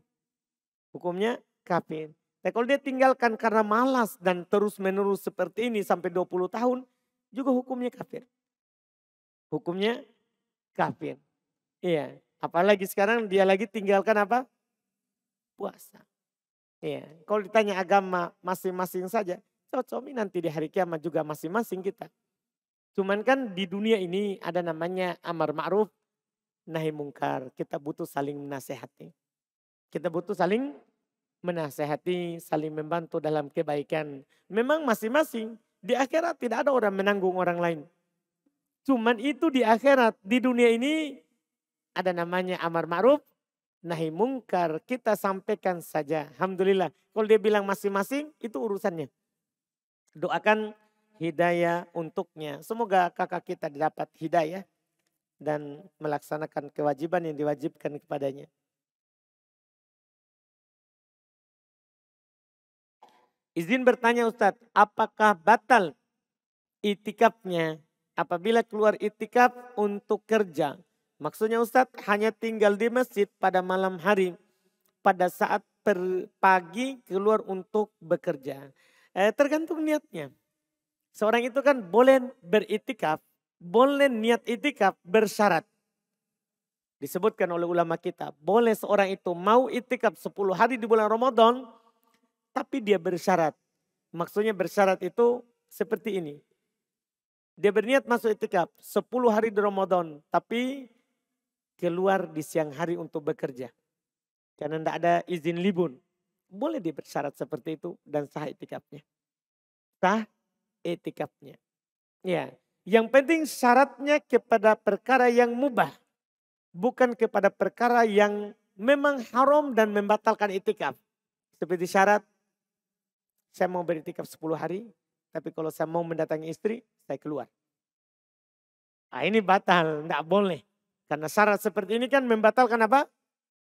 Hukumnya kafir. Kalau dia tinggalkan karena malas dan terus menerus seperti ini sampai 20 tahun, juga hukumnya kafir. Hukumnya kafir. Iya. Apalagi sekarang dia lagi tinggalkan apa? Puasa. Iya. Kalau ditanya agama masing-masing saja. Cocomi nanti di hari kiamat juga masing-masing kita. Cuman kan di dunia ini ada namanya amar ma'ruf nahi mungkar. Kita butuh saling menasehati. Kita butuh saling menasehati, saling membantu dalam kebaikan. Memang masing-masing. Di akhirat tidak ada orang menanggung orang lain. Cuman itu di akhirat, di dunia ini ada namanya amar ma'ruf, nahi mungkar. Kita sampaikan saja. Alhamdulillah. Kalau dia bilang masing-masing, itu urusannya. Doakan hidayah untuknya. Semoga kakak kita dapat hidayah dan melaksanakan kewajiban yang diwajibkan kepadanya. Izin bertanya Ustadz, apakah batal itikafnya apabila keluar itikaf untuk kerja? Maksudnya Ustadz hanya tinggal di masjid pada malam hari, pada saat pagi keluar untuk bekerja. Tergantung niatnya. Seorang itu kan boleh beritikaf, boleh niat itikaf bersyarat. Disebutkan oleh ulama kita, boleh seorang itu mau itikaf 10 hari di bulan Ramadan, tapi dia bersyarat. Maksudnya bersyarat itu seperti ini. Dia berniat masuk itikaf 10 hari di Ramadan. Tapi keluar di siang hari untuk bekerja. Karena tidak ada izin libur. boleh dia bersyarat seperti itu dan sah itikafnya. Sah itikafnya. Ya, yang penting syaratnya kepada perkara yang mubah, bukan kepada perkara yang memang haram dan membatalkan itikaf. Seperti syarat, saya mau beritikaf 10 hari, tapi kalau saya mau mendatangi istri, saya keluar. Nah, ini batal, enggak boleh. Karena syarat seperti ini kan membatalkan apa?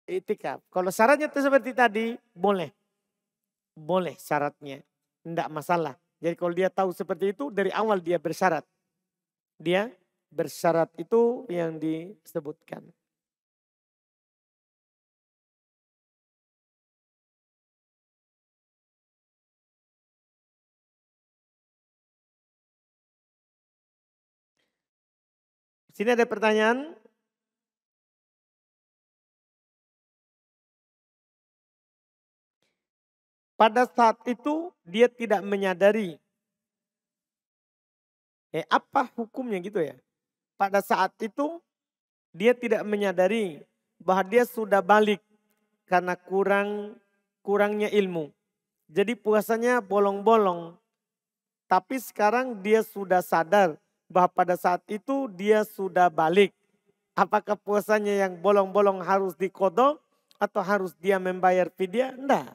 Itikaf. Kalau syaratnya itu seperti tadi, boleh. Boleh syaratnya, enggak masalah. Jadi kalau dia tahu seperti itu, dari awal dia bersyarat. Dia bersyarat itu yang disebutkan. Sini ada pertanyaan. Pada saat itu dia tidak menyadari. Apa hukumnya gitu ya? Pada saat itu dia tidak menyadari bahwa dia sudah balik karena kurangnya ilmu. Jadi puasanya bolong-bolong. Tapi sekarang dia sudah sadar bahwa pada saat itu dia sudah balik. Apakah puasanya yang bolong-bolong harus dikodok atau harus dia membayar fidyah? Enggak.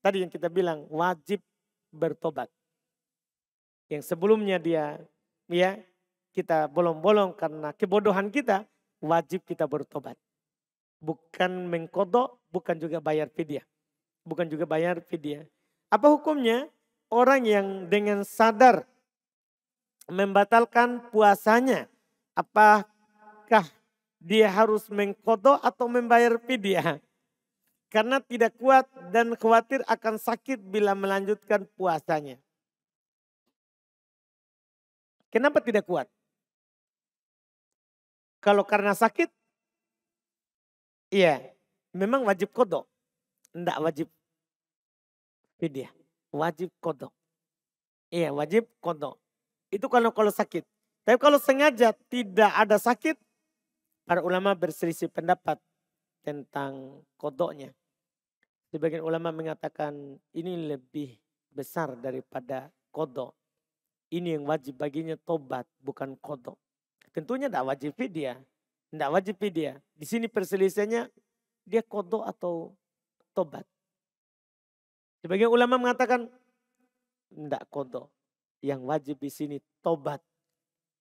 Tadi yang kita bilang wajib bertobat. Yang sebelumnya dia ya kita bolong-bolong karena kebodohan kita, wajib kita bertobat. Bukan mengkodok, bukan juga bayar fidyah. Bukan juga bayar fidyah. Apa hukumnya? Orang yang dengan sadar membatalkan puasanya, apakah dia harus mengkodok atau membayar fidyah? Karena tidak kuat dan khawatir akan sakit bila melanjutkan puasanya. Kenapa tidak kuat? Kalau karena sakit, iya, memang wajib kodok. Tidak wajib fidyah. Wajib kodok. Iya, wajib kodok. Itu kalau sakit. Tapi kalau sengaja tidak ada sakit, para ulama berselisih pendapat tentang kodoknya. Sebagian ulama mengatakan ini lebih besar daripada kodok. Ini yang wajib baginya tobat, bukan kodok. Tentunya tidak wajib fidyah. Tidak wajib fidyah. Di sini perselisihannya dia kodok atau tobat. Sebagian ulama mengatakan tidak kodok. Yang wajib di sini tobat.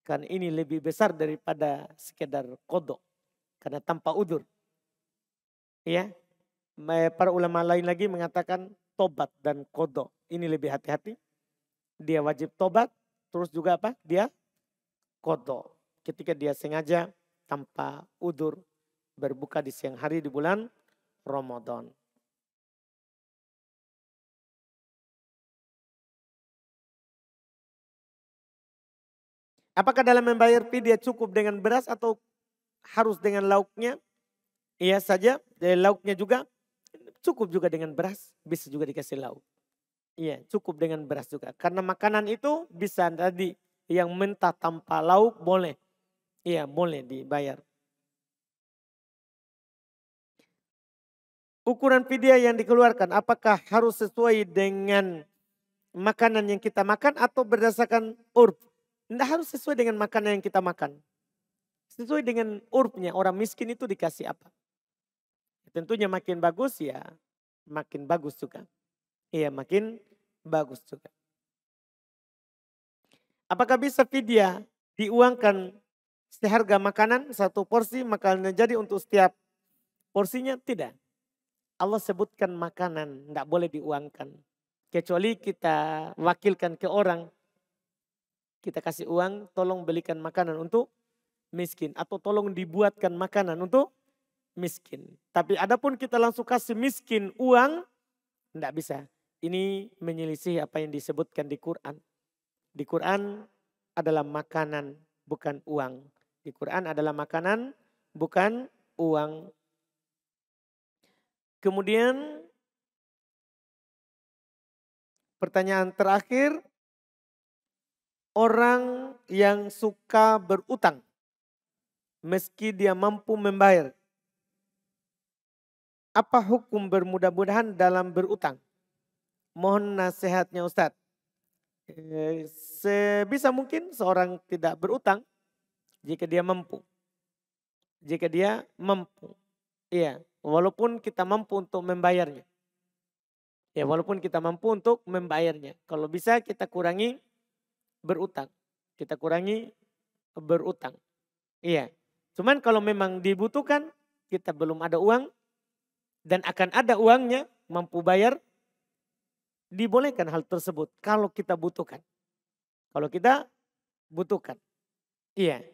Karena ini lebih besar daripada sekedar kodok. Karena tanpa udur. Ya, para ulama lain lagi mengatakan tobat dan kodok. Ini lebih hati-hati. Dia wajib tobat. Terus juga apa? Dia kodok. Ketika dia sengaja tanpa udur berbuka di siang hari di bulan Ramadan. Apakah dalam membayar fidyah cukup dengan beras atau harus dengan lauknya? Iya saja, dari lauknya juga cukup juga dengan beras, bisa juga dikasih lauk. Iya, cukup dengan beras juga. Karena makanan itu bisa tadi yang mentah tanpa lauk boleh. Iya, boleh dibayar. Ukuran fidyah yang dikeluarkan apakah harus sesuai dengan makanan yang kita makan atau berdasarkan urf? Tidak harus sesuai dengan makanan yang kita makan. Sesuai dengan urfnya, orang miskin itu dikasih apa. Tentunya makin bagus ya makin bagus juga. Iya makin bagus juga. Apakah bisa fidyah diuangkan seharga makanan satu porsi makanan jadi untuk setiap porsinya? Tidak. Allah sebutkan makanan tidak boleh diuangkan. Kecuali kita wakilkan ke orang. Kita kasih uang tolong belikan makanan untuk miskin. Atau tolong dibuatkan makanan untuk miskin. Tapi adapun kita langsung kasih miskin uang, tidak bisa. Ini menyelisih apa yang disebutkan di Quran. Di Quran adalah makanan, bukan uang. Di Quran adalah makanan, bukan uang. Kemudian pertanyaan terakhir, orang yang suka berutang meski dia mampu membayar. Apa hukum bermudah-mudahan dalam berutang? Mohon nasihatnya Ustadz. Sebisa mungkin seorang tidak berutang jika dia mampu. Jika dia mampu. Iya, walaupun kita mampu untuk membayarnya. Ya, walaupun kita mampu untuk membayarnya. Kalau bisa kita kurangi berutang. Kita kurangi berutang. Iya. Cuman kalau memang dibutuhkan, kita belum ada uang dan akan ada uangnya, mampu bayar, dibolehkan hal tersebut kalau kita butuhkan. Kalau kita butuhkan. Iya.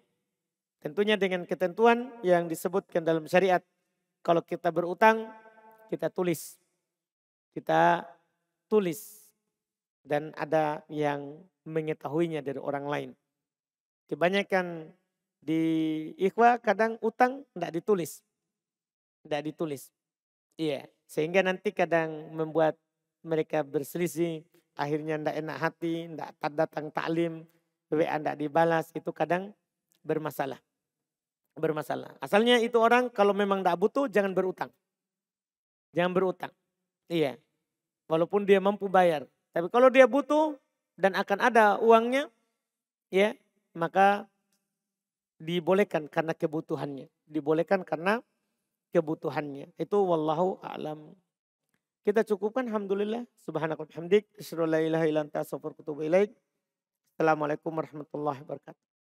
Tentunya dengan ketentuan yang disebutkan dalam syariat. Kalau kita berutang, kita tulis. Kita tulis. Dan ada yang mengetahuinya dari orang lain. Kebanyakan di ikhwah kadang utang tidak ditulis. Tidak ditulis. Iya. Sehingga nanti kadang membuat mereka berselisih. Akhirnya tidak enak hati, tidak datang taklim, WA tidak dibalas. Itu kadang bermasalah. Bermasalah. Asalnya itu orang kalau memang tidak butuh jangan berutang. Jangan berutang. Iya. Walaupun dia mampu bayar. Tapi kalau dia butuh dan akan ada uangnya, ya, maka dibolehkan karena kebutuhannya. Dibolehkan karena kebutuhannya. Itu wallahu a'lam. Kita cukupkan alhamdulillah. Subhanakallah hamdik. Asyhadu an la ilaha illa anta astaghfiruka wa atubu ilaik. Assalamualaikum warahmatullahi wabarakatuh.